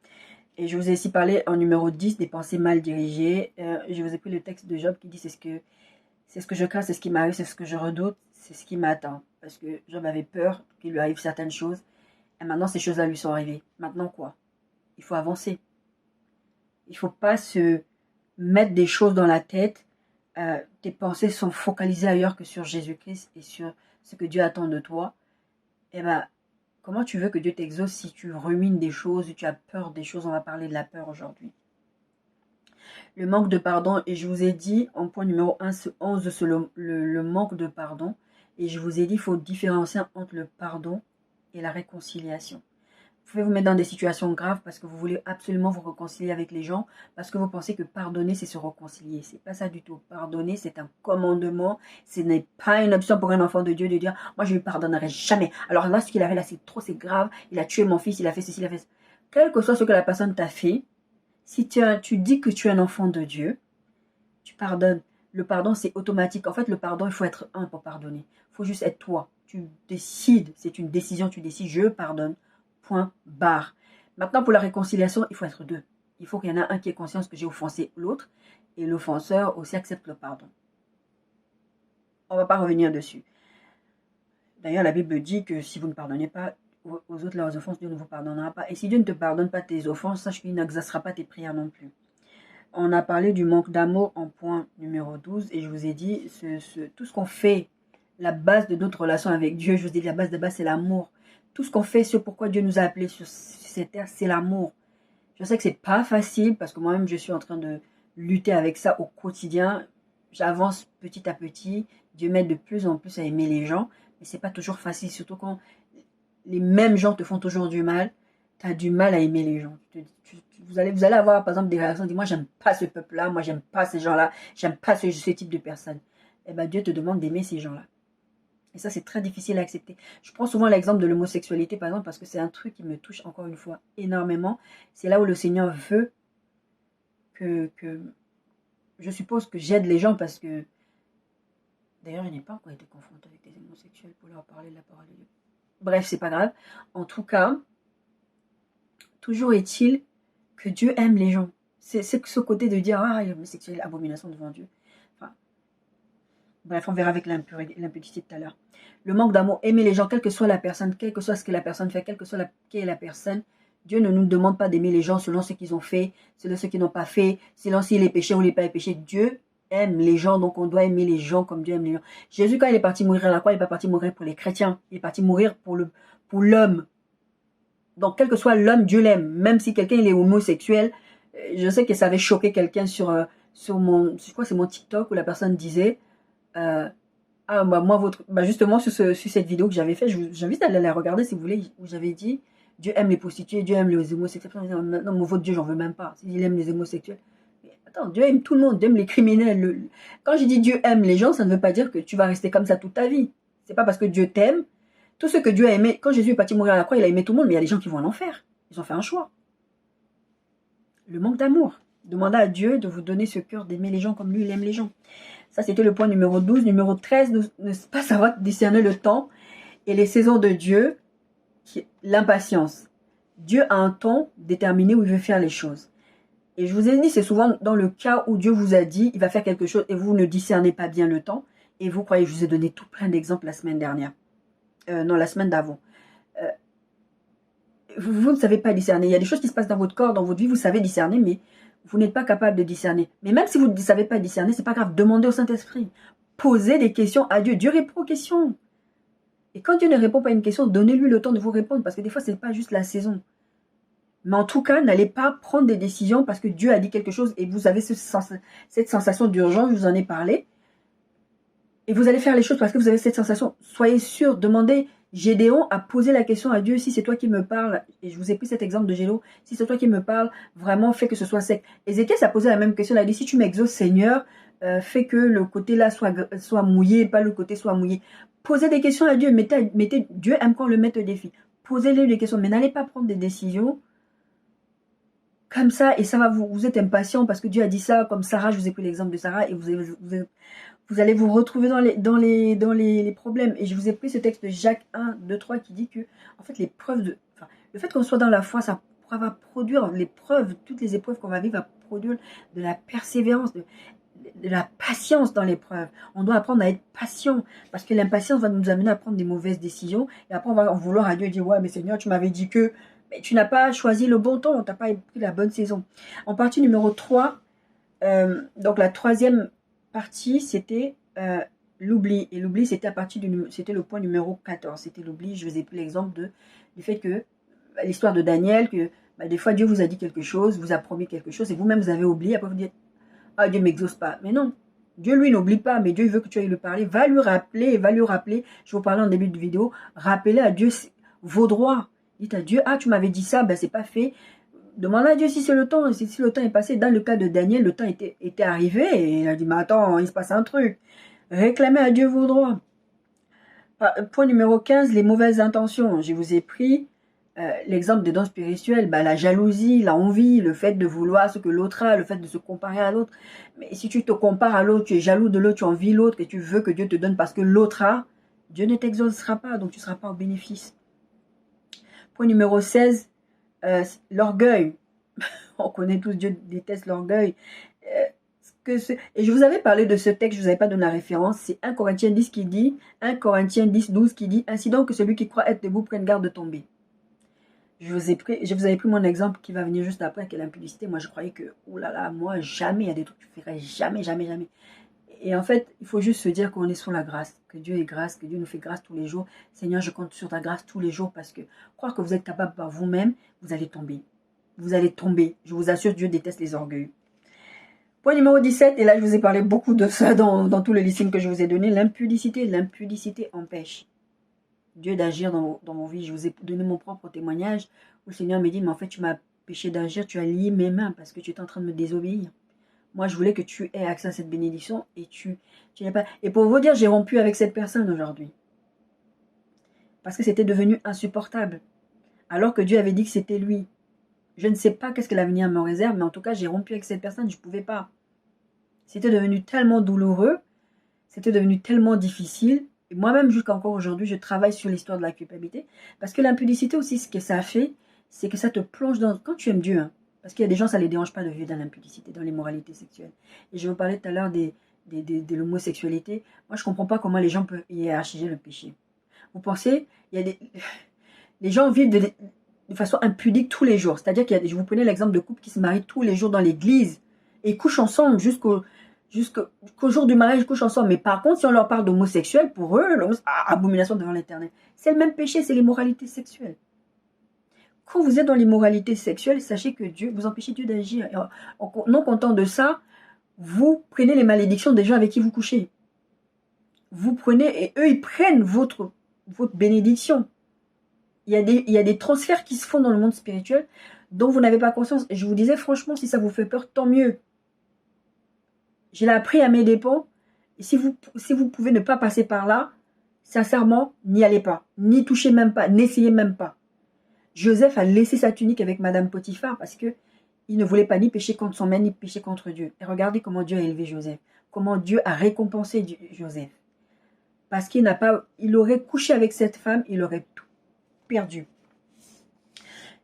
Speaker 1: Et je vous ai aussi parlé en numéro 10 des pensées mal dirigées. Je vous ai pris le texte de Job qui dit c'est ce que je crains, c'est ce qui m'arrive, c'est ce que je redoute, c'est ce qui m'attend. Parce que Job avait peur qu'il lui arrive certaines choses. Et maintenant, ces choses-là lui sont arrivées. Maintenant quoi? Il faut avancer. Il ne faut pas se mettre des choses dans la tête. Tes pensées sont focalisées ailleurs que sur Jésus-Christ et sur ce que Dieu attend de toi. Et bien, comment tu veux que Dieu t'exauce si tu rumines des choses, si tu as peur des choses? On va parler de la peur aujourd'hui. Le manque de pardon, et je vous ai dit en point numéro 11, le manque de pardon. Et je vous ai dit, il faut différencier entre le pardon et la réconciliation. Vous pouvez vous mettre dans des situations graves parce que vous voulez absolument vous réconcilier avec les gens, parce que vous pensez que pardonner, c'est se réconcilier. C'est pas ça du tout. Pardonner, c'est un commandement. Ce n'est pas une option pour un enfant de Dieu de dire, moi, je ne lui pardonnerai jamais. Alors là, ce qu'il a fait là, c'est trop, c'est grave. Il a tué mon fils, il a fait ceci, il a fait ça. Quel que soit ce que la personne t'a fait, si tu dis que tu es un enfant de Dieu, tu pardonnes. Le pardon, c'est automatique. En fait, le pardon, il faut être un pour pardonner. Il faut juste être toi. Tu décides, c'est une décision, tu décides, je pardonne. Point barre. Maintenant, pour la réconciliation, il faut être 2. Il faut qu'il y en a un qui ait conscience que j'ai offensé l'autre et l'offenseur aussi accepte le pardon. On ne va pas revenir dessus. D'ailleurs, la Bible dit que si vous ne pardonnez pas aux autres leurs offenses, Dieu ne vous pardonnera pas. Et si Dieu ne te pardonne pas tes offenses, sache qu'il n'exaucera pas tes prières non plus. On a parlé du manque d'amour en point numéro 12 et je vous ai dit, tout ce qu'on fait, la base de notre relation avec Dieu, je vous ai dit, la base de base, c'est l'amour. Tout ce qu'on fait, ce pourquoi Dieu nous a appelés sur cette terre, c'est l'amour. Je sais que c'est pas facile parce que moi-même, je suis en train de lutter avec ça au quotidien. J'avance petit à petit. Dieu m'aide de plus en plus à aimer les gens, mais c'est pas toujours facile, surtout quand les mêmes gens te font toujours du mal, tu as du mal à aimer les gens. Vous allez avoir, par exemple, des réactions, dis moi, j'aime pas ce peuple-là, moi, j'aime pas ces gens-là, j'aime pas ce type de personnes. Eh bien, Dieu te demande d'aimer ces gens-là. Et ça, c'est très difficile à accepter. Je prends souvent l'exemple de l'homosexualité, par exemple, parce que c'est un truc qui me touche, encore une fois, énormément. C'est là où le Seigneur veut que je suppose que j'aide les gens, parce que, d'ailleurs, je n'ai pas encore été confrontée avec des homosexuels pour leur parler de la parole de Dieu. Bref, c'est pas grave. En tout cas, toujours est-il que Dieu aime les gens. C'est ce côté de dire, ah, l'homosexuel, abomination devant Dieu. Enfin, bref, on verra avec l'impudicité tout à l'heure. Le manque d'amour, aimer les gens, quelle que soit la personne, quel que soit ce que la personne fait, quelle que soit qui est la personne, Dieu ne nous demande pas d'aimer les gens selon ce qu'ils ont fait, selon ce qu'ils n'ont pas fait, selon s'il est péché ou il n'est pas péché. Dieu aime les gens, donc on doit aimer les gens comme Dieu aime les gens. Jésus, quand il est parti mourir à la croix, il n'est pas parti mourir pour les chrétiens, il est parti mourir pour l'homme. Donc, quel que soit l'homme, Dieu l'aime. Même si quelqu'un il est homosexuel, je sais que ça avait choqué quelqu'un sur mon, je crois que c'est mon TikTok, où la personne disait, justement sur cette vidéo que j'avais fait, je vous invite à aller la regarder si vous voulez, où j'avais dit, Dieu aime les prostituées, Dieu aime les homosexuels. Non, mon votre Dieu, j'en veux même pas. Il aime les homosexuels. Mais attends, Dieu aime tout le monde, Dieu aime les criminels. Quand je dis Dieu aime les gens, ça ne veut pas dire que tu vas rester comme ça toute ta vie. C'est pas parce que Dieu t'aime. Tout ce que Dieu a aimé, quand Jésus est parti mourir à la croix, il a aimé tout le monde, mais il y a des gens qui vont à l'enfer. Ils ont fait un choix. Le manque d'amour. Demandez à Dieu de vous donner ce cœur d'aimer les gens comme lui, il aime les gens. Ça, c'était le point numéro 12. Numéro 13, ne pas savoir discerner le temps et les saisons de Dieu, l'impatience. Dieu a un temps déterminé où il veut faire les choses. Et je vous ai dit, c'est souvent dans le cas où Dieu vous a dit, il va faire quelque chose et vous ne discernez pas bien le temps. Et vous croyez, je vous ai donné tout plein d'exemples la semaine dernière. Non, la semaine d'avant. Vous ne savez pas discerner. Il y a des choses qui se passent dans votre corps, dans votre vie, vous savez discerner, mais vous n'êtes pas capable de discerner. Mais même si vous ne savez pas discerner, c'est pas grave. Demandez au Saint-Esprit. Posez des questions à Dieu. Dieu répond aux questions. Et quand Dieu ne répond pas à une question, donnez-lui le temps de vous répondre, parce que des fois, ce n'est pas juste la saison. Mais en tout cas, n'allez pas prendre des décisions parce que Dieu a dit quelque chose et vous avez cette sensation d'urgence, je vous en ai parlé. Et vous allez faire les choses parce que vous avez cette sensation. Soyez sûr, demandez. Gédéon a posé la question à Dieu, si c'est toi qui me parles, et je vous ai pris cet exemple de Gédéon, si c'est toi qui me parles, vraiment fais que ce soit sec. Ézéchiel a posé la même question, il a dit, si tu m'exauces Seigneur, fais que le côté là soit mouillé, pas le côté soit mouillé. Posez des questions à Dieu, Dieu aime quand on le met au défi. Posez-lui des questions, mais n'allez pas prendre des décisions comme ça, et ça va vous êtes impatient parce que Dieu a dit ça, comme Sarah, je vous ai pris l'exemple de Sarah, et vous allez vous retrouver dans les problèmes. Et je vous ai pris ce texte de Jacques 1, 2, 3 qui dit que, en fait, le fait qu'on soit dans la foi, ça va produire l'épreuve, toutes les épreuves qu'on va vivre, va produire de la persévérance, de la patience dans l'épreuve. On doit apprendre à être patient, parce que l'impatience va nous amener à prendre des mauvaises décisions, et après on va en vouloir à Dieu et dire, ouais, mais Seigneur, tu m'avais dit que, mais tu n'as pas choisi le bon temps, tu n'as pas pris la bonne saison. En partie numéro 3, donc la troisième partie, c'était l'oubli. Et l'oubli, c'était c'était le point numéro 14. C'était l'oubli. Je vous ai pris l'exemple du fait que l'histoire de Daniel, que des fois Dieu vous a dit quelque chose, vous a promis quelque chose, et vous-même vous avez oublié. Après vous dites, ah, Dieu ne m'exauce pas. Mais non, Dieu lui n'oublie pas, mais Dieu veut que tu ailles lui parler. Va lui rappeler. Je vous parlais en début de vidéo. Rappelez à Dieu vos droits. Dites à Dieu, ah, tu m'avais dit ça, c'est pas fait. Demande à Dieu si c'est le temps, si le temps est passé. Dans le cas de Daniel, le temps était arrivé et il a dit, mais attends, il se passe un truc. Réclamez à Dieu vos droits. Point numéro 15, les mauvaises intentions. Je vous ai pris l'exemple des dons spirituels, la jalousie, la envie, le fait de vouloir ce que l'autre a, le fait de se comparer à l'autre. Mais si tu te compares à l'autre, tu es jaloux de l'autre, tu envies l'autre et tu veux que Dieu te donne parce que l'autre a, Dieu ne t'exaucera pas, donc tu ne seras pas au bénéfice. Point numéro 16, l'orgueil. On connaît tous, Dieu déteste l'orgueil. Et je vous avais parlé de ce texte, je ne vous avais pas donné la référence, c'est 1 Corinthiens 10 qui dit, 1 Corinthiens 10, 12 qui dit, ainsi donc que celui qui croit être debout prenne garde de tomber. Je vous avais pris mon exemple qui va venir juste après, qui est l'impudicité. Moi, je croyais que, oh là là, moi, jamais, il y a des trucs que je ferais, jamais, jamais, jamais. Et en fait, il faut juste se dire qu'on est sous la grâce, que Dieu est grâce, que Dieu nous fait grâce tous les jours. Seigneur, je compte sur ta grâce tous les jours parce que croire que vous êtes capable par vous-même, vous allez tomber. Vous allez tomber. Je vous assure, Dieu déteste les orgueils. Point numéro 17, et là je vous ai parlé beaucoup de ça dans tout le listing que je vous ai donné, l'impudicité. L'impudicité empêche. Dieu d'agir dans vos vies. Je vous ai donné mon propre témoignage où le Seigneur me dit, mais en fait, tu m'as empêché d'agir, tu as lié mes mains parce que tu étais en train de me désobéir. Moi, je voulais que tu aies accès à cette bénédiction et tu n'as pas. Et pour vous dire, j'ai rompu avec cette personne aujourd'hui. Parce que c'était devenu insupportable. Alors que Dieu avait dit que c'était lui. Je ne sais pas qu'est-ce que l'avenir me réserve, mais en tout cas, j'ai rompu avec cette personne, je ne pouvais pas. C'était devenu tellement douloureux, c'était devenu tellement difficile. Et moi-même, jusqu'à encore aujourd'hui, je travaille sur l'histoire de la culpabilité. Parce que l'impudicité aussi, ce que ça a fait, c'est que ça te plonge dans... Quand tu aimes Dieu, hein, parce qu'il y a des gens, ça ne les dérange pas de vivre dans l'impudicité, dans l'immoralité sexuelle. Et je vous parlais tout à l'heure de l'homosexualité. Moi, je ne comprends pas comment les gens peuvent hiérarchiser le péché. Vous pensez, il y a des... Les gens vivent de façon impudique tous les jours. C'est-à-dire qu'il y a, je vous prenais l'exemple de couples qui se marient tous les jours dans l'église et couchent ensemble jusqu'au jour du mariage, ils couchent ensemble. Mais par contre, si on leur parle d'homosexuel, pour eux, abomination devant l'Éternel. C'est le même péché, c'est l'immoralité sexuelle. Quand vous êtes dans l'immoralité sexuelle, sachez que Dieu, vous empêchez Dieu d'agir. Non content de ça, vous prenez les malédictions des gens avec qui vous couchez. Vous prenez, et eux, ils prennent votre bénédiction. Il y a des transferts qui se font dans le monde spirituel dont vous n'avez pas conscience. Et je vous disais, franchement, si ça vous fait peur, tant mieux. Je l'ai appris à mes dépens. Et si vous pouvez ne pas passer par là, sincèrement, n'y allez pas. N'y touchez même pas. N'essayez même pas. Joseph a laissé sa tunique avec Madame Potiphar parce que il ne voulait pas ni pécher contre son mère, ni pécher contre Dieu. Et regardez comment Dieu a élevé Joseph. Comment Dieu a récompensé Joseph. Parce il aurait couché avec cette femme, il aurait tout perdu.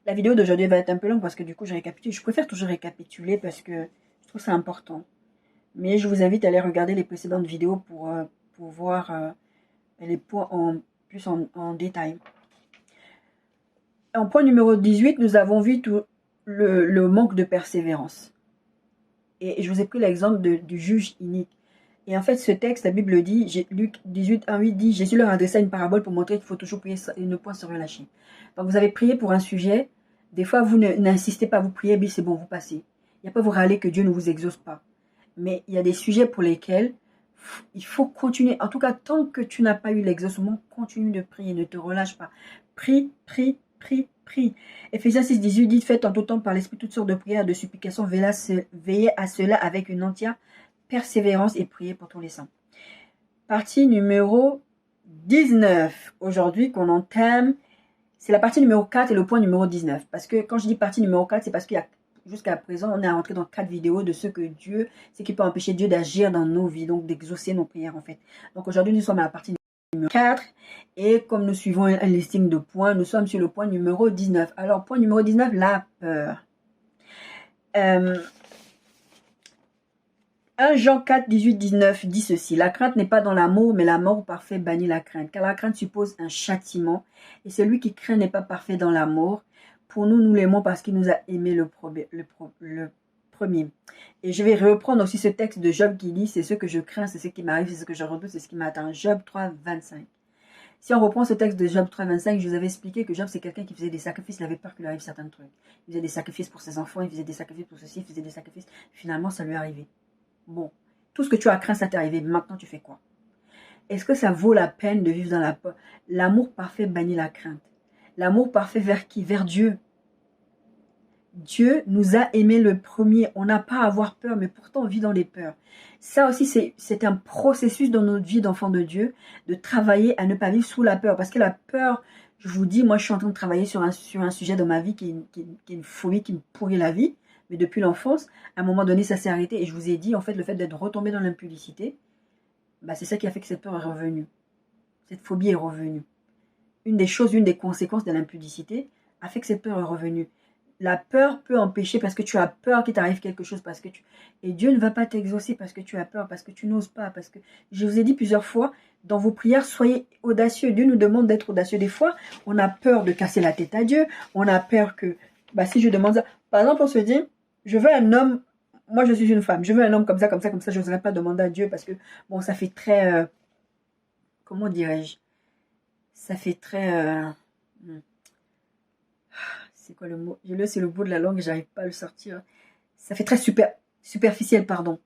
Speaker 1: La vidéo d'aujourd'hui va être un peu longue parce que du coup je récapitule. Je préfère toujours récapituler parce que je trouve ça important. Mais je vous invite à aller regarder les précédentes vidéos pour voir les points plus en détail. En point numéro 18, nous avons vu tout le manque de persévérance. Et je vous ai pris l'exemple du juge inique. Et en fait, ce texte, la Bible dit, Luc 18, 1, 8 dit, Jésus leur adressa une parabole pour montrer qu'il faut toujours prier et ne point se relâcher. Donc vous avez prié pour un sujet, des fois vous n'insistez pas, vous priez, mais c'est bon, vous passez. Il n'y a pas vous râler que Dieu ne vous exauce pas. Mais il y a des sujets pour lesquels il faut continuer. En tout cas, tant que tu n'as pas eu l'exaucement, continue de prier, ne te relâche pas. Prie, prie, prie, prie. Éphésiens 6, 18 dit, faites en tout temps par l'Esprit toutes sortes de prières, de supplications, veillez à cela avec une entière persévérance et prier pour tous les saints. Partie numéro 19. Aujourd'hui qu'on entame, c'est la partie numéro 4 et le point numéro 19. Parce que quand je dis partie numéro 4, c'est parce qu'il y a jusqu'à présent, on est rentré dans 4 vidéos de ce que Dieu, ce qui peut empêcher Dieu d'agir dans nos vies, donc d'exaucer nos prières en fait. Donc aujourd'hui, nous sommes à la partie numéro 4 et comme nous suivons un listing de points, nous sommes sur le point numéro 19. Alors, point numéro 19, la peur. 1 Jean 4, 18, 19 dit ceci. La crainte n'est pas dans l'amour, mais l'amour parfait bannit la crainte. Car la crainte suppose un châtiment. Et celui qui craint n'est pas parfait dans l'amour. Pour nous, nous l'aimons parce qu'il nous a aimé le premier. Et je vais reprendre aussi ce texte de Job qui dit, c'est ce que je crains, c'est ce qui m'arrive, c'est ce que je redoute, c'est ce qui m'atteint. Job 3, 25. Si on reprend ce texte de Job 3, 25, je vous avais expliqué que Job, c'est quelqu'un qui faisait des sacrifices, il avait peur qu'il lui arrive certains trucs. Il faisait des sacrifices pour ses enfants, il faisait des sacrifices pour ceci, il faisait des sacrifices. Finalement, ça lui arrivait. Bon, tout ce que tu as craint, ça t'est arrivé. Maintenant, tu fais quoi? Est-ce que ça vaut la peine de vivre dans la peur? L'amour parfait bannit la crainte. L'amour parfait vers qui? Vers Dieu. Dieu nous a aimés le premier. On n'a pas à avoir peur, mais pourtant on vit dans les peurs. Ça aussi, c'est un processus dans notre vie d'enfant de Dieu, de travailler à ne pas vivre sous la peur. Parce que la peur, je vous dis, moi je suis en train de travailler sur un sujet dans ma vie qui est une phobie qui me pourrit la vie. Mais depuis l'enfance, à un moment donné, ça s'est arrêté. Et je vous ai dit, en fait, le fait d'être retombé dans l'impudicité, bah, c'est ça qui a fait que cette peur est revenue. Cette phobie est revenue. Une des conséquences de l'impudicité a fait que cette peur est revenue. La peur peut empêcher parce que tu as peur qu'il t'arrive quelque chose. Et Dieu ne va pas t'exaucer parce que tu as peur, parce que tu n'oses pas. Parce que je vous ai dit plusieurs fois, dans vos prières, soyez audacieux. Dieu nous demande d'être audacieux. Des fois, on a peur de casser la tête à Dieu. On a peur que, si je demande ça. Par exemple, on se dit, je veux un homme, moi je suis une femme, je veux un homme comme ça, je n'oserais pas demander à Dieu parce que, bon, ça fait très, comment dirais-je, ça fait très, c'est quoi le mot? C'est le bout de la langue, j'arrive pas à le sortir. Ça fait très superficiel, pardon.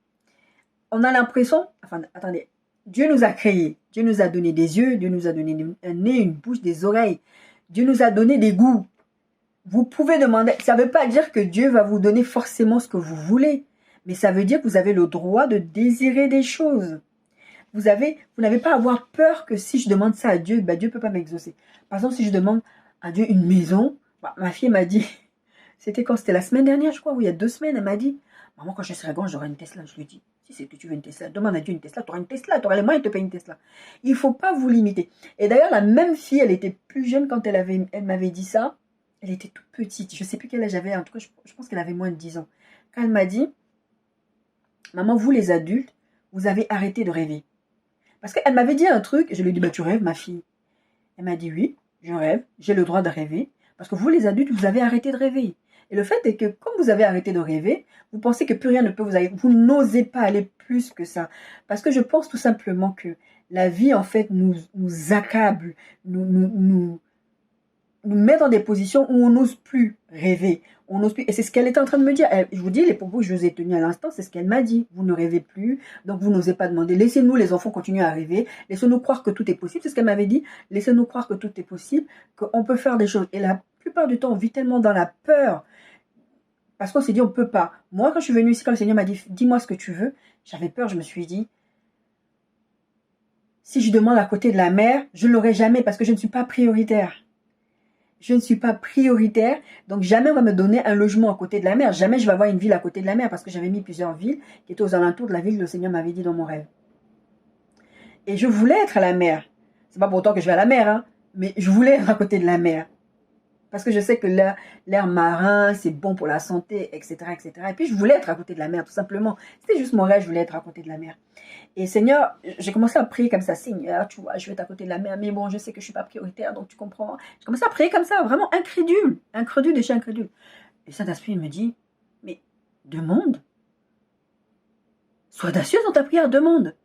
Speaker 1: On a l'impression, attendez, Dieu nous a créés. Dieu nous a donné des yeux, Dieu nous a donné un nez, une bouche, des oreilles. Dieu nous a donné des goûts. Vous pouvez demander, ça ne veut pas dire que Dieu va vous donner forcément ce que vous voulez, mais ça veut dire que vous avez le droit de désirer des choses. Vous n'avez pas à avoir peur que si je demande ça à Dieu, ben Dieu ne peut pas m'exaucer. Par exemple, si je demande à Dieu une maison, ma fille m'a dit, c'était quand? C'était la semaine dernière, je crois, ou il y a 2 semaines, elle m'a dit, maman, quand je serai grande, j'aurai une Tesla. Je lui ai dit, si c'est que tu veux une Tesla, demande à Dieu une Tesla, tu auras une Tesla, tu auras les moyens de te payer une Tesla. Il ne faut pas vous limiter. Et d'ailleurs, la même fille, elle était plus jeune quand elle m'avait dit ça. Elle était toute petite. Je ne sais plus quel âge j'avais. En tout cas, je pense qu'elle avait moins de 10 ans. Quand elle m'a dit, maman, vous les adultes, vous avez arrêté de rêver. Parce qu'elle m'avait dit un truc. Je lui ai dit, bah, tu rêves, ma fille. Elle m'a dit, oui, je rêve. J'ai le droit de rêver. Parce que vous, les adultes, vous avez arrêté de rêver. Et le fait est que, comme vous avez arrêté de rêver, vous pensez que plus rien ne peut vous arriver. Vous n'osez pas aller plus que ça. Parce que je pense tout simplement que la vie, en fait, nous accable, nous met dans des positions où on n'ose plus rêver. On n'ose plus. Et c'est ce qu'elle était en train de me dire. Je vous dis, les propos que je vous ai tenus à l'instant, c'est ce qu'elle m'a dit. Vous ne rêvez plus, donc vous n'osez pas demander. Laissez-nous, les enfants, continuer à rêver. Laissez-nous croire que tout est possible. C'est ce qu'elle m'avait dit. Laissez-nous croire que tout est possible, qu'on peut faire des choses. Et la plupart du temps, on vit tellement dans la peur. Parce qu'on s'est dit, on ne peut pas. Moi, quand je suis venue ici, quand le Seigneur m'a dit, dis-moi ce que tu veux, j'avais peur. Je me suis dit, si je demande à côté de la mer, je ne l'aurai jamais parce que je ne suis pas prioritaire. Je ne suis pas prioritaire, donc jamais on va me donner un logement à côté de la mer. Jamais je vais avoir une ville à côté de la mer parce que j'avais mis plusieurs villes qui étaient aux alentours de la ville que le Seigneur m'avait dit dans mon rêve. Et je voulais être à la mer. C'est pas pour autant que je vais à la mer, hein, mais je voulais être à côté de la mer. Parce que je sais que l'air marin, c'est bon pour la santé, etc., etc. Et puis je voulais être à côté de la mer, tout simplement. C'était juste mon rêve, je voulais être à côté de la mer. Et Seigneur, j'ai commencé à prier comme ça, Seigneur, tu vois, je vais être à côté de la mer, mais bon, je sais que je ne suis pas prioritaire, donc tu comprends. J'ai commencé à prier comme ça, vraiment incrédule de chez incrédule. Et Saint-Esprit me dit, mais demande. Sois audacieuse dans ta prière, demande.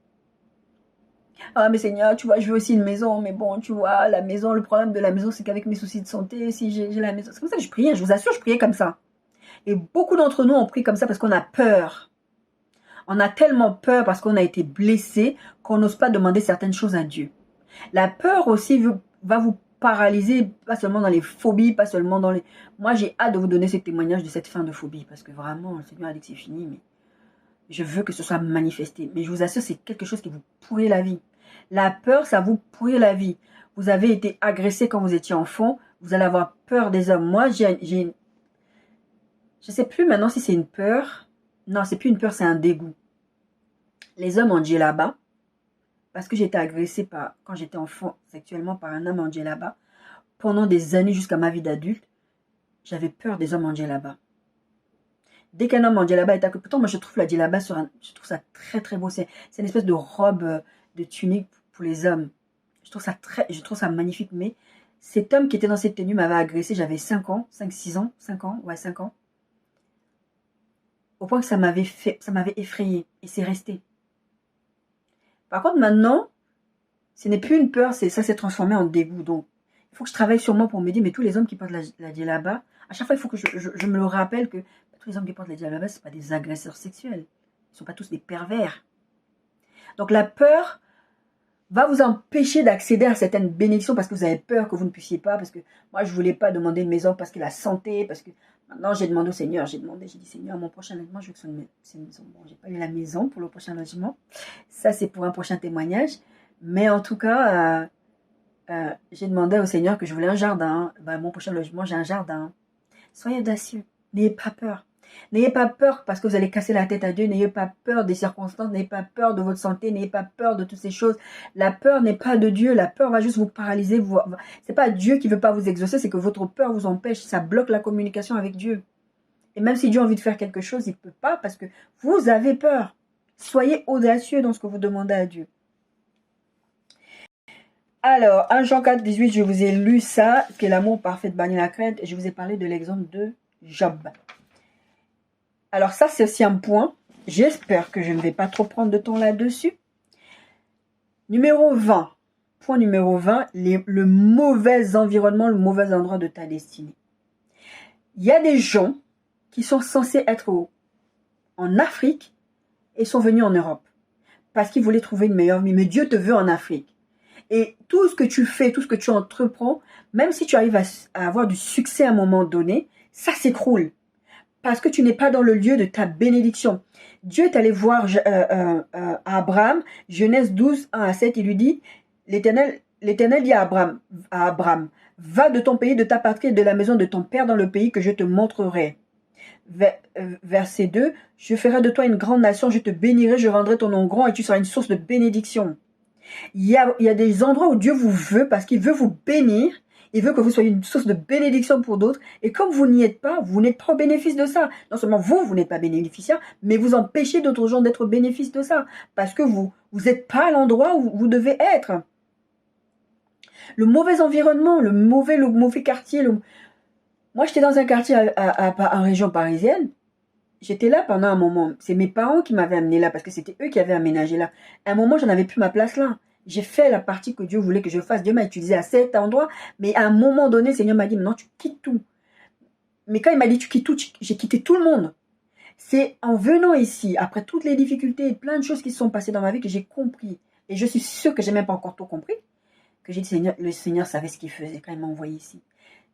Speaker 1: Ah, mais Seigneur, tu vois, je veux aussi une maison, mais bon, tu vois, la maison, le problème de la maison, c'est qu'avec mes soucis de santé, si j'ai la maison, c'est comme ça que je priais, je vous assure, je priais comme ça. Et beaucoup d'entre nous ont prié comme ça parce qu'on a peur. On a tellement peur parce qu'on a été blessé qu'on n'ose pas demander certaines choses à Dieu. La peur aussi va vous paralyser, pas seulement dans les phobies, pas seulement dans les... Moi, j'ai hâte de vous donner ce témoignage de cette fin de phobie parce que vraiment, le Seigneur a dit que c'est fini, mais je veux que ce soit manifesté. Mais je vous assure, c'est quelque chose qui vous pourrit la vie. La peur, ça vous pourrit la vie. Vous avez été agressé quand vous étiez enfant, vous allez avoir peur des hommes. Moi, je ne sais plus maintenant si c'est une peur. Non, c'est plus une peur, c'est un dégoût. Les hommes en djellaba, parce que j'ai été agressée quand j'étais enfant sexuellement par un homme en djellaba, pendant des années jusqu'à ma vie d'adulte, j'avais peur des hommes en djellaba. Dès qu'un homme en djellaba est accroché, pourtant moi je trouve la djellaba je trouve ça très très beau. C'est une espèce de robe de tunique pour les hommes. Je trouve ça magnifique, mais cet homme qui était dans cette tenue m'avait agressé, j'avais 5 ans, 5-6 ans, 5 ans, ouais 5 ans. Au point que ça m'avait effrayé et c'est resté. Par contre, maintenant, ce n'est plus une peur, ça s'est transformé en dégoût. Donc, il faut que je travaille sur moi pour me dire, mais tous les hommes qui portent la djellaba, à chaque fois, il faut que je me le rappelle que tous les hommes qui portent la djellaba, ce ne sont pas des agresseurs sexuels. Ils ne sont pas tous des pervers. Donc, la peur va vous empêcher d'accéder à certaines bénédictions parce que vous avez peur que vous ne puissiez pas, parce que moi, je ne voulais pas demander une maison parce que la santé, parce que maintenant, j'ai demandé au Seigneur, j'ai dit, Seigneur, mon prochain logement, je veux que ce soit une maison. Bon, j'ai pas eu la maison pour le prochain logement. Ça, c'est pour un prochain témoignage. Mais en tout cas, j'ai demandé au Seigneur que je voulais un jardin. Mon prochain logement, j'ai un jardin. Soyez audacieux. N'ayez pas peur. N'ayez pas peur parce que vous allez casser la tête à Dieu. N'ayez pas peur des circonstances. N'ayez pas peur de votre santé. N'ayez pas peur de toutes ces choses. La peur n'est pas de Dieu. La peur va juste vous paralyser. C'est pas Dieu qui veut pas vous exaucer. C'est que votre peur vous empêche. Ça bloque la communication avec Dieu. Et même si Dieu a envie de faire quelque chose, il ne peut pas parce que vous avez peur. Soyez audacieux dans ce que vous demandez à Dieu. Alors, 1 Jean 4, 18, je vous ai lu ça, que l'amour parfait bannit la crainte, et je vous ai parlé de l'exemple de Job. Alors ça, c'est aussi un point. J'espère que je ne vais pas trop prendre de temps là-dessus. Numéro 20. Point numéro 20, le mauvais environnement, le mauvais endroit de ta destinée. Il y a des gens qui sont censés être en Afrique et sont venus en Europe. parce qu'il voulait trouver une meilleure vie. Mais Dieu te veut en Afrique. Et tout ce que tu fais, tout ce que tu entreprends, même si tu arrives à avoir du succès à un moment donné, ça s'écroule. Parce que tu n'es pas dans le lieu de ta bénédiction. Dieu est allé voir Abraham, Genèse 12, 1 à 7, il lui dit, l'Éternel dit à Abraham, va de ton pays, de ta patrie et de la maison de ton père dans le pays que je te montrerai. Verset 2, je ferai de toi une grande nation, je te bénirai, je rendrai ton nom grand et tu seras une source de bénédiction. Il y a des endroits où Dieu vous veut parce qu'il veut vous bénir. Il veut que vous soyez une source de bénédiction pour d'autres. Et comme vous n'y êtes pas, vous n'êtes pas au bénéfice de ça. Non seulement vous n'êtes pas bénéficiaire, mais vous empêchez d'autres gens d'être au bénéfice de ça. Parce que vous n'êtes pas à l'endroit où vous devez être. Le mauvais environnement, le mauvais quartier. Moi, j'étais dans un quartier en région parisienne. J'étais là pendant un moment. C'est mes parents qui m'avaient amené là parce que c'était eux qui avaient aménagé là. À un moment, j'en avais plus ma place là. J'ai fait la partie que Dieu voulait que je fasse. Dieu m'a utilisé à cet endroit. Mais à un moment donné, le Seigneur m'a dit, maintenant tu quittes tout. Mais quand il m'a dit, tu quittes tout, j'ai quitté tout le monde. C'est en venant ici, après toutes les difficultés et plein de choses qui se sont passées dans ma vie, que j'ai compris. Et je suis sûre que j'ai même pas encore tout compris. Que j'ai dit, le Seigneur savait ce qu'il faisait quand il m'a envoyé ici.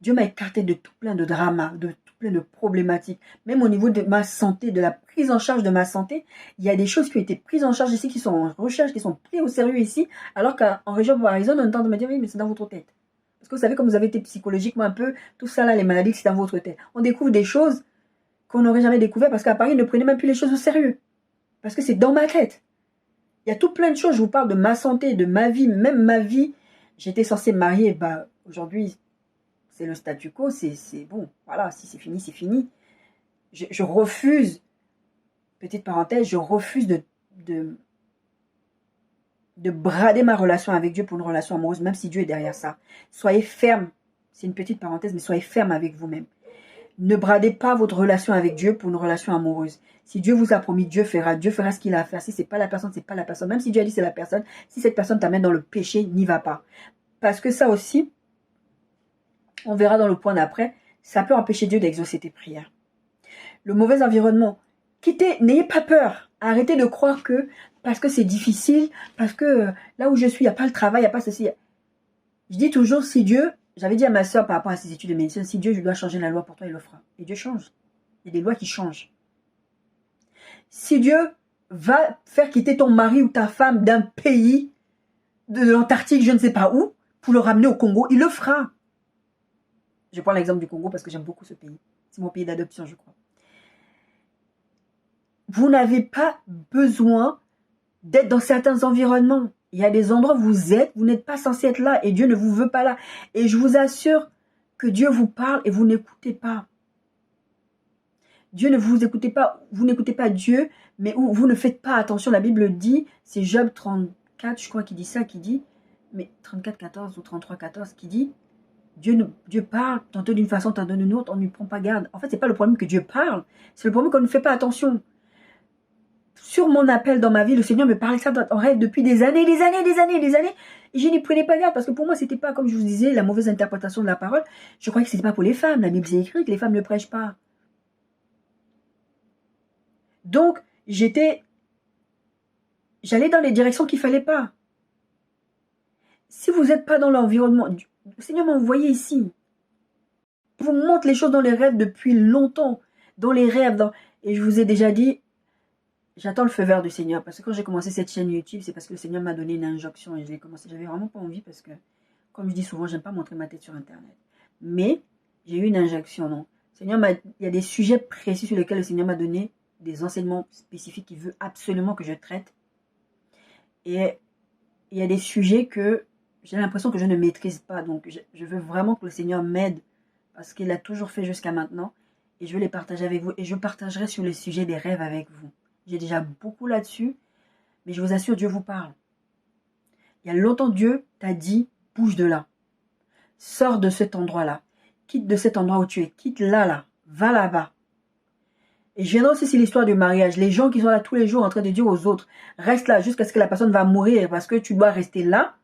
Speaker 1: Dieu m'a écarté de tout plein de dramas, de tout plein de problématiques. Même au niveau de ma santé, de la prise en charge de ma santé, il y a des choses qui ont été prises en charge ici, qui sont en recherche, qui sont prises au sérieux ici, alors qu'en région parisienne, on est en train de me dire, oui, mais c'est dans votre tête. Parce que vous savez, comme vous avez été psychologiquement un peu, tout ça là, les maladies, c'est dans votre tête. On découvre des choses qu'on n'aurait jamais découvert parce qu'à Paris, ils ne prenaient même plus les choses au sérieux. Parce que c'est dans ma tête. Il y a tout plein de choses, je vous parle de ma santé, de ma vie, même ma vie. J'étais censée me marier, aujourd'hui, c'est le statu quo, c'est bon, voilà, si c'est fini, c'est fini. Je refuse, petite parenthèse, je refuse de brader ma relation avec Dieu pour une relation amoureuse, même si Dieu est derrière ça. Soyez ferme, c'est une petite parenthèse, mais soyez ferme avec vous-même. Ne bradez pas votre relation avec Dieu pour une relation amoureuse. Si Dieu vous a promis, Dieu fera ce qu'il a à faire. Si c'est pas la personne, c'est pas la personne. Même si Dieu a dit c'est la personne, si cette personne t'amène dans le péché, n'y va pas. Parce que ça aussi, on verra dans le point d'après, ça peut empêcher Dieu d'exaucer tes prières. Le mauvais environnement. N'ayez pas peur. Arrêtez de croire que parce que c'est difficile, parce que là où je suis, il n'y a pas le travail, il n'y a pas ceci. Je dis toujours, si Dieu, j'avais dit à ma soeur par rapport à ses études de médecine, si Dieu, je dois changer la loi pour toi, il le fera. Et Dieu change. Il y a des lois qui changent. Si Dieu va faire quitter ton mari ou ta femme d'un pays, de l'Antarctique, je ne sais pas où, pour le ramener au Congo, il le fera. Je prends l'exemple du Congo parce que j'aime beaucoup ce pays. C'est mon pays d'adoption, je crois. Vous n'avez pas besoin d'être dans certains environnements. Il y a des endroits où vous n'êtes pas censé être là et Dieu ne vous veut pas là. Et je vous assure que Dieu vous parle et vous n'écoutez pas. Dieu ne vous écoutez pas, vous n'écoutez pas Dieu, mais vous ne faites pas attention. La Bible dit, c'est Job 34, je crois qu'il dit ça, qui dit, mais 34, 14 ou 33, 14, qui dit, Dieu parle, tantôt d'une façon, tantôt d'une autre, on n'y prend pas garde. En fait, c'est pas le problème que Dieu parle, c'est le problème qu'on ne fait pas attention. Sur mon appel dans ma vie, le Seigneur me parlait ça en rêve depuis des années, et je n'y prenais pas garde parce que pour moi, c'était pas, comme je vous disais, la mauvaise interprétation de la parole. Je croyais que c'était pas pour les femmes. La Bible, c'est écrit que les femmes ne prêchent pas. Donc, j'allais dans les directions qu'il fallait pas. Si vous n'êtes pas dans l'environnement, le Seigneur m'a envoyé ici. Il vous montre les choses dans les rêves depuis longtemps. Dans les rêves. Et je vous ai déjà dit, j'attends le feu vert du Seigneur. Parce que quand j'ai commencé cette chaîne YouTube, c'est parce que le Seigneur m'a donné une injonction. Et je l'ai commencé. J'avais vraiment pas envie parce que, comme je dis souvent, j'aime pas montrer ma tête sur Internet. Mais, j'ai eu une injonction, non. Il y a des sujets précis sur lesquels le Seigneur m'a donné des enseignements spécifiques qu'il veut absolument que je traite. Et il y a des sujets que j'ai l'impression que je ne maîtrise pas. Donc, je veux vraiment que le Seigneur m'aide parce qu'il a toujours fait jusqu'à maintenant. Et je veux les partager avec vous. Et je partagerai sur le sujet des rêves avec vous. J'ai déjà beaucoup là-dessus. Mais je vous assure, Dieu vous parle. Il y a longtemps, Dieu t'a dit, bouge de là. Sors de cet endroit-là. Quitte de cet endroit où tu es. Quitte là. Va là-bas. Et je viendrai aussi sur l'histoire du mariage. Les gens qui sont là tous les jours en train de dire aux autres, reste là jusqu'à ce que la personne va mourir parce que tu dois rester là.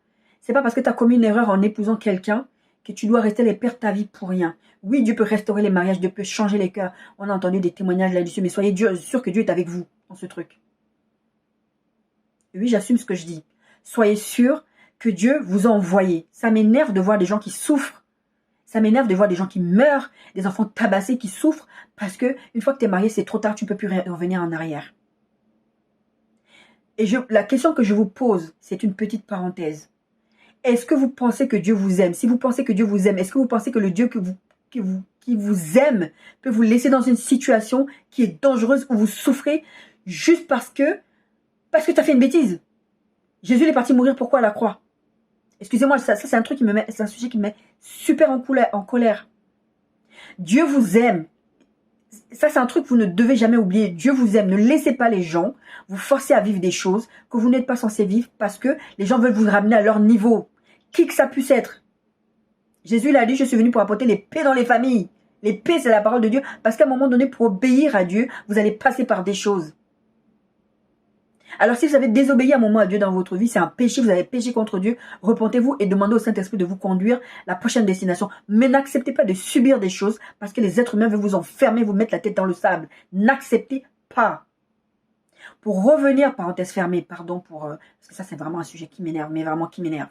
Speaker 1: C'est pas parce que tu as commis une erreur en épousant quelqu'un que tu dois rester et perdre ta vie pour rien. Oui, Dieu peut restaurer les mariages, Dieu peut changer les cœurs. On a entendu des témoignages là-dessus, mais soyez sûrs que Dieu est avec vous dans ce truc. Oui, j'assume ce que je dis. Soyez sûr que Dieu vous a envoyé. Ça m'énerve de voir des gens qui souffrent. Ça m'énerve de voir des gens qui meurent, des enfants tabassés qui souffrent, parce que une fois que tu es marié, c'est trop tard, tu ne peux plus revenir en arrière. Et la question que je vous pose, c'est une petite parenthèse. Est-ce que vous pensez que Dieu vous aime? Si vous pensez que Dieu vous aime, est-ce que vous pensez que le Dieu qui vous aime peut vous laisser dans une situation qui est dangereuse où vous souffrez juste parce que tu as fait une bêtise? Jésus est parti mourir pourquoi à la croix? Excusez-moi, ça c'est un truc c'est un sujet qui me met super en colère. Dieu vous aime. Ça, c'est un truc que vous ne devez jamais oublier. Dieu vous aime. Ne laissez pas les gens vous forcer à vivre des choses que vous n'êtes pas censé vivre parce que les gens veulent vous ramener à leur niveau. Qui que ça puisse être. Jésus il a dit, je suis venu pour apporter les paix dans les familles. Les paix, c'est la parole de Dieu. Parce qu'à un moment donné, pour obéir à Dieu, vous allez passer par des choses. Alors si vous avez désobéi un moment à Dieu dans votre vie, c'est un péché, vous avez péché contre Dieu, repentez-vous et demandez au Saint-Esprit de vous conduire à la prochaine destination. Mais n'acceptez pas de subir des choses parce que les êtres humains veulent vous enfermer, vous mettre la tête dans le sable. N'acceptez pas. Pour revenir, parenthèse fermée, pardon, parce que ça c'est vraiment un sujet qui m'énerve, mais vraiment qui m'énerve.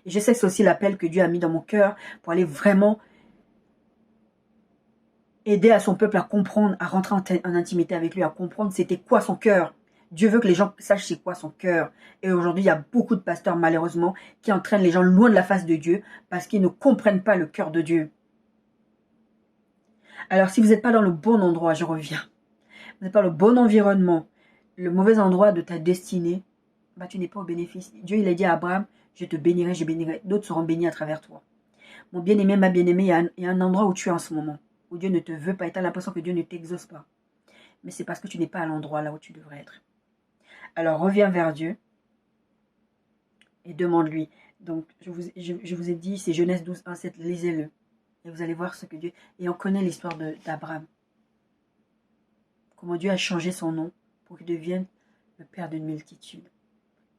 Speaker 1: Et je sais que c'est aussi l'appel que Dieu a mis dans mon cœur pour aller vraiment aider à son peuple à comprendre, à rentrer en intimité avec lui, à comprendre c'était quoi son cœur. Dieu veut que les gens sachent c'est quoi son cœur. Et aujourd'hui, il y a beaucoup de pasteurs, malheureusement, qui entraînent les gens loin de la face de Dieu parce qu'ils ne comprennent pas le cœur de Dieu. Alors, si vous n'êtes pas dans le bon endroit, je reviens. Vous n'êtes pas dans le bon environnement, le mauvais endroit de ta destinée, bah, tu n'es pas au bénéfice. Dieu, il a dit à Abraham, je te bénirai, je bénirai. D'autres seront bénis à travers toi. Mon bien-aimé, ma bien-aimée, il y a un endroit où tu es en ce moment, où Dieu ne te veut pas et tu as l'impression que Dieu ne t'exauce pas. Mais c'est parce que tu n'es pas à l'endroit là où tu devrais être. Alors reviens vers Dieu et demande-lui. Donc je vous ai dit, c'est Genèse 12, 1, 7, lisez-le. Et vous allez voir ce que Dieu... Et on connaît l'histoire d'Abraham. Comment Dieu a changé son nom pour qu'il devienne le père d'une multitude.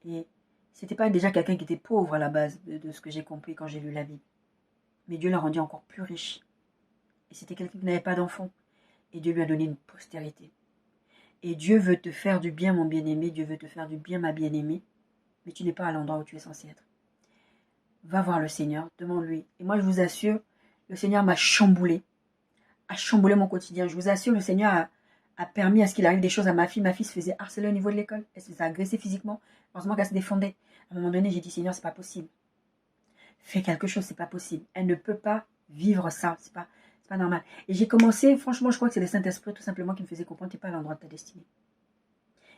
Speaker 1: Et c'était pas déjà quelqu'un qui était pauvre à la base de ce que j'ai compris quand j'ai lu la Bible. Mais Dieu l'a rendu encore plus riche. Et c'était quelqu'un qui n'avait pas d'enfant. Et Dieu lui a donné une postérité. Et Dieu veut te faire du bien, mon bien-aimé. Dieu veut te faire du bien, ma bien-aimée. Mais tu n'es pas à l'endroit où tu es censé être. Va voir le Seigneur, demande-lui. Et moi, je vous assure, le Seigneur m'a chamboulé. A chamboulé mon quotidien. Je vous assure, le Seigneur a permis à ce qu'il arrive des choses à ma fille. Ma fille se faisait harceler au niveau de l'école. Elle se faisait agresser physiquement. Heureusement qu'elle se défendait. À un moment donné, j'ai dit, Seigneur, c'est pas possible. Fais quelque chose, c'est pas possible. Elle ne peut pas vivre ça. C'est pas normal. Et j'ai commencé, franchement, je crois que c'est le Saint-Esprit tout simplement qui me faisait comprendre, tu n'es pas à l'endroit de ta destinée.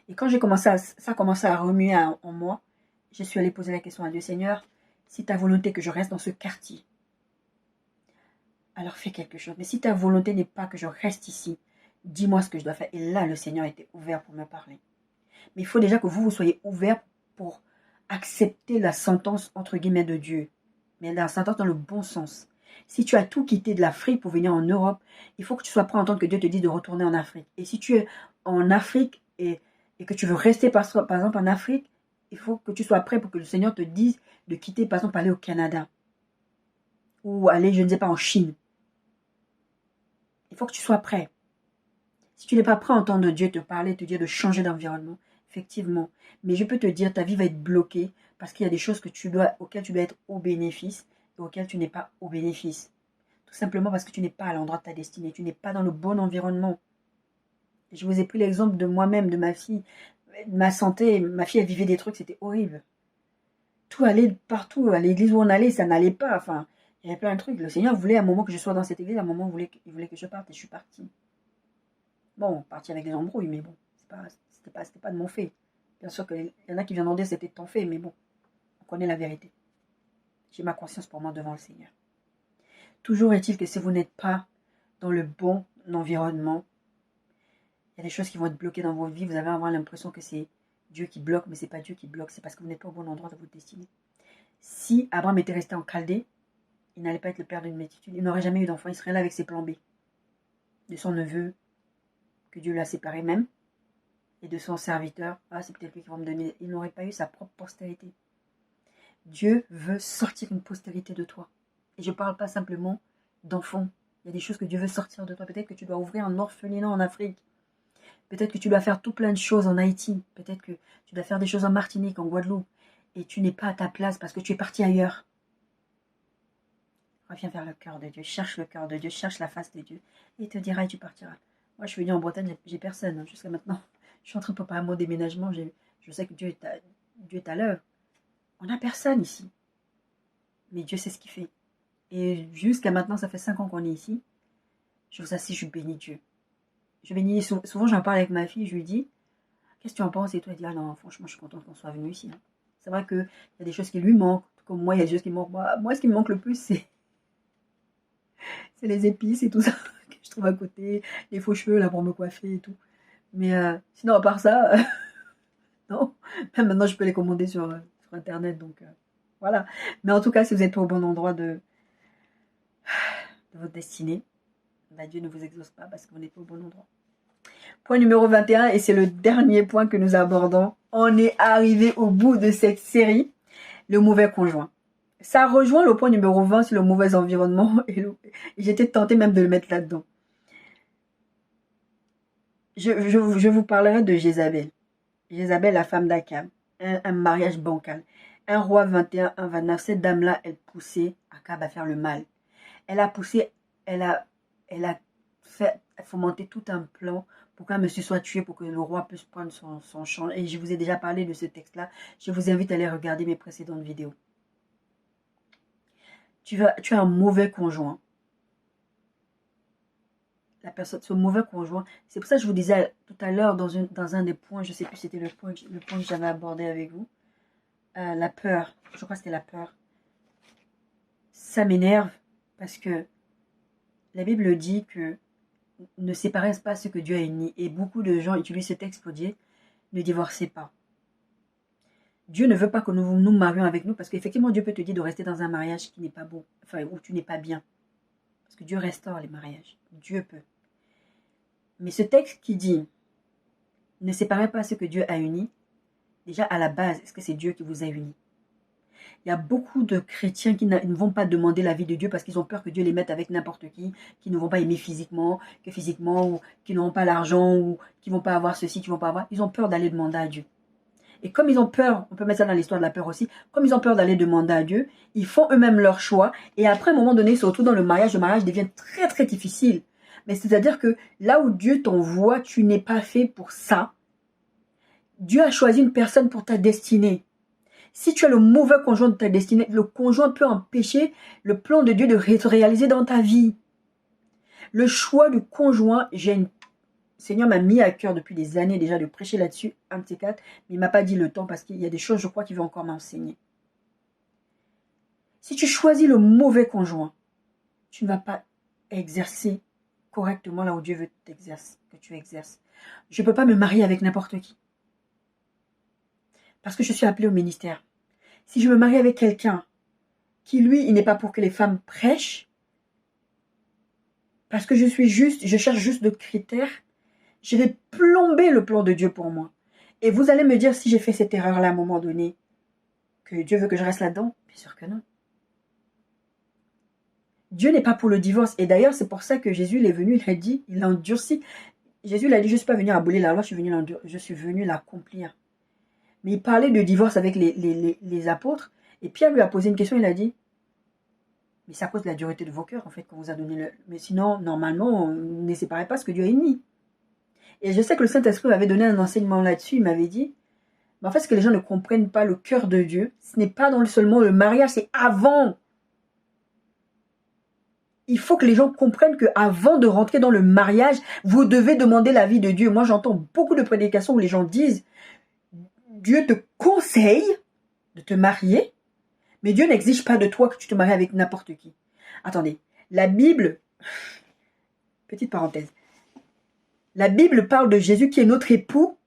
Speaker 1: Et quand ça a commencé à remuer en moi, je suis allée poser la question à Dieu, Seigneur, si ta volonté que je reste dans ce quartier, alors fais quelque chose. Mais si ta volonté n'est pas que je reste ici, dis-moi ce que je dois faire. Et là, le Seigneur était ouvert pour me parler. Mais il faut déjà que vous soyez ouvert pour accepter la sentence, entre guillemets, de Dieu. Mais la sentence dans le bon sens. Si tu as tout quitté de l'Afrique pour venir en Europe, il faut que tu sois prêt à entendre que Dieu te dit de retourner en Afrique. Et si tu es en Afrique et que tu veux rester, par exemple, en Afrique, il faut que tu sois prêt pour que le Seigneur te dise de quitter, par exemple, aller au Canada. Ou aller, je ne sais pas, en Chine. Il faut que tu sois prêt. Si tu n'es pas prêt à entendre Dieu te parler, te dire de changer d'environnement, effectivement. Mais je peux te dire, ta vie va être bloquée parce qu'il y a des choses auxquelles tu dois être au bénéfice et auxquelles tu n'es pas au bénéfice. Tout simplement parce que tu n'es pas à l'endroit de ta destinée. Tu n'es pas dans le bon environnement. Je vous ai pris l'exemple de moi-même, de ma fille. Ma santé, ma fille, elle vivait des trucs, c'était horrible. Tout allait partout. À l'église où on allait, ça n'allait pas. Enfin, il y avait plein de trucs. Le Seigneur voulait à un moment que je sois dans cette église, à un moment il voulait que je parte et je suis partie. Bon, partie avec des embrouilles, mais bon, c'était pas de mon fait. Bien sûr qu'il y en a qui viendront dire que c'était de ton fait, mais bon, on connaît la vérité. J'ai ma conscience pour moi devant le Seigneur. Toujours est-il que si vous n'êtes pas dans le bon environnement, il y a des choses qui vont être bloquées dans votre vie. Vous allez avoir l'impression que c'est Dieu qui bloque, mais ce n'est pas Dieu qui bloque. C'est parce que vous n'êtes pas au bon endroit de votre destinée. Si Abraham était resté en Chaldée, il n'allait pas être le père d'une multitude. Il n'aurait jamais eu d'enfant. Il serait là avec ses plans B. De son neveu, que Dieu l'a séparé même, et de son serviteur. Ah, c'est peut-être lui qui va me donner. Il n'aurait pas eu sa propre postérité. Dieu veut sortir une postérité de toi. Et je ne parle pas simplement d'enfants. Il y a des choses que Dieu veut sortir de toi. Peut-être que tu dois ouvrir un orphelinat en Afrique. Peut-être que tu dois faire tout plein de choses en Haïti. Peut-être que tu dois faire des choses en Martinique, en Guadeloupe. Et tu n'es pas à ta place parce que tu es parti ailleurs. Reviens vers le cœur de Dieu. Cherche le cœur de Dieu. Cherche la face de Dieu. Et il te dira et tu partiras. Moi, je suis venue en Bretagne, j'ai personne jusqu'à maintenant. Je suis en train de préparer mon déménagement. Je sais que Dieu est à l'œuvre. On n'a personne ici. Mais Dieu sait ce qu'il fait. Et jusqu'à maintenant, ça fait 5 ans qu'on est ici. Je vous assure, je bénis Dieu. Je bénis, souvent j'en parle avec ma fille, je lui dis, qu'est-ce que tu en penses? Et toi, elle dit, ah non, franchement, je suis contente qu'on soit venu ici. C'est vrai qu'il y a des choses qui lui manquent. Comme moi, il y a des choses qui me manquent. Moi, ce qui me manque le plus, c'est les épices et tout ça que je trouve à côté. Les faux cheveux, là, pour me coiffer et tout. Mais sinon, à part ça, non. Même maintenant, je peux les commander sur Internet. Donc, voilà. Mais en tout cas, si vous êtes pas au bon endroit de votre destinée, bah, Dieu ne vous exauce pas parce que vous n'êtes pas au bon endroit. Point numéro 21, et c'est le dernier point que nous abordons. On est arrivé au bout de cette série, le mauvais conjoint. Ça rejoint le point numéro 20 sur le mauvais environnement, et j'étais tentée même de le mettre là-dedans. Je vous parlerai de Jézabel. Jézabel, la femme d'Akab, un mariage bancal. 1 Roi 21, 29, cette dame-là, elle poussait Akab à faire le mal. Elle a poussé, elle a fait fomenter tout un plan pour qu'un monsieur soit tué, pour que le roi puisse prendre son champ. Et je vous ai déjà parlé de ce texte-là. Je vous invite à aller regarder mes précédentes vidéos. Tu as un mauvais conjoint. La personne, ce mauvais conjoint, c'est pour ça que je vous disais tout à l'heure dans un des points, je ne sais plus si c'était le point que j'avais abordé avec vous, la peur. Je crois que c'était la peur. Ça m'énerve parce que la Bible dit que ne séparez pas ce que Dieu a uni. Et beaucoup de gens utilisent ce texte pour dire ne divorcez pas. Dieu ne veut pas que nous nous marions avec nous parce qu'effectivement Dieu peut te dire de rester dans un mariage qui n'est pas beau, enfin où tu n'es pas bien. Parce que Dieu restaure les mariages. Dieu peut. Mais ce texte qui dit ne séparez pas ce que Dieu a uni, déjà à la base, est-ce que c'est Dieu qui vous a unis? Il y a beaucoup de chrétiens qui ne vont pas demander l'avis de Dieu parce qu'ils ont peur que Dieu les mette avec n'importe qui ne vont pas aimer physiquement, ou qui n'auront pas l'argent, ou qui ne vont pas avoir ceci, qui ne vont pas avoir. Ils ont peur d'aller demander à Dieu. Et comme ils ont peur, on peut mettre ça dans l'histoire de la peur aussi, comme ils ont peur d'aller demander à Dieu, ils font eux-mêmes leur choix. Et après, à un moment donné, ils se retrouvent dans le mariage devient très très difficile. Mais c'est-à-dire que là où Dieu t'envoie, tu n'es pas fait pour ça. Dieu a choisi une personne pour ta destinée. Si tu as le mauvais conjoint de ta destinée, le conjoint peut empêcher le plan de Dieu de se réaliser dans ta vie. Le choix du conjoint, le Seigneur m'a mis à cœur depuis des années déjà de prêcher là-dessus, un de ces quatre, mais il ne m'a pas dit le temps parce qu'il y a des choses, je crois, qu'il veut encore m'enseigner. Si tu choisis le mauvais conjoint, tu ne vas pas exercer correctement là où Dieu veut que tu exerces. Je ne peux pas me marier avec n'importe qui. Parce que je suis appelée au ministère. Si je me marie avec quelqu'un qui, lui, il n'est pas pour que les femmes prêchent, parce que je cherche juste de critères, je vais plomber le plan de Dieu pour moi. Et vous allez me dire si j'ai fait cette erreur-là à un moment donné, que Dieu veut que je reste là-dedans? Bien sûr que non. Dieu n'est pas pour le divorce. Et d'ailleurs, c'est pour ça que Jésus, il est venu, il a dit, il a endurci. Jésus, il a dit, je ne suis pas venu abolir la loi, je suis venu l'accomplir. Mais il parlait de divorce avec les apôtres. Et Pierre lui a posé une question, il a dit, mais c'est à cause de la dureté de vos cœurs, en fait, qu'on vous a donné le... Mais sinon, normalement, on ne séparait pas ce que Dieu a uni. Et je sais que le Saint-Esprit m'avait donné un enseignement là-dessus, il m'avait dit, mais en fait, ce que les gens ne comprennent pas, le cœur de Dieu, ce n'est pas seulement le mariage, c'est avant. Il faut que les gens comprennent qu'avant de rentrer dans le mariage, vous devez demander l'avis de Dieu. Moi, j'entends beaucoup de prédications où les gens disent, Dieu te conseille de te marier, mais Dieu n'exige pas de toi que tu te maries avec n'importe qui. Attendez, la Bible, petite parenthèse, la Bible parle de Jésus qui est notre époux,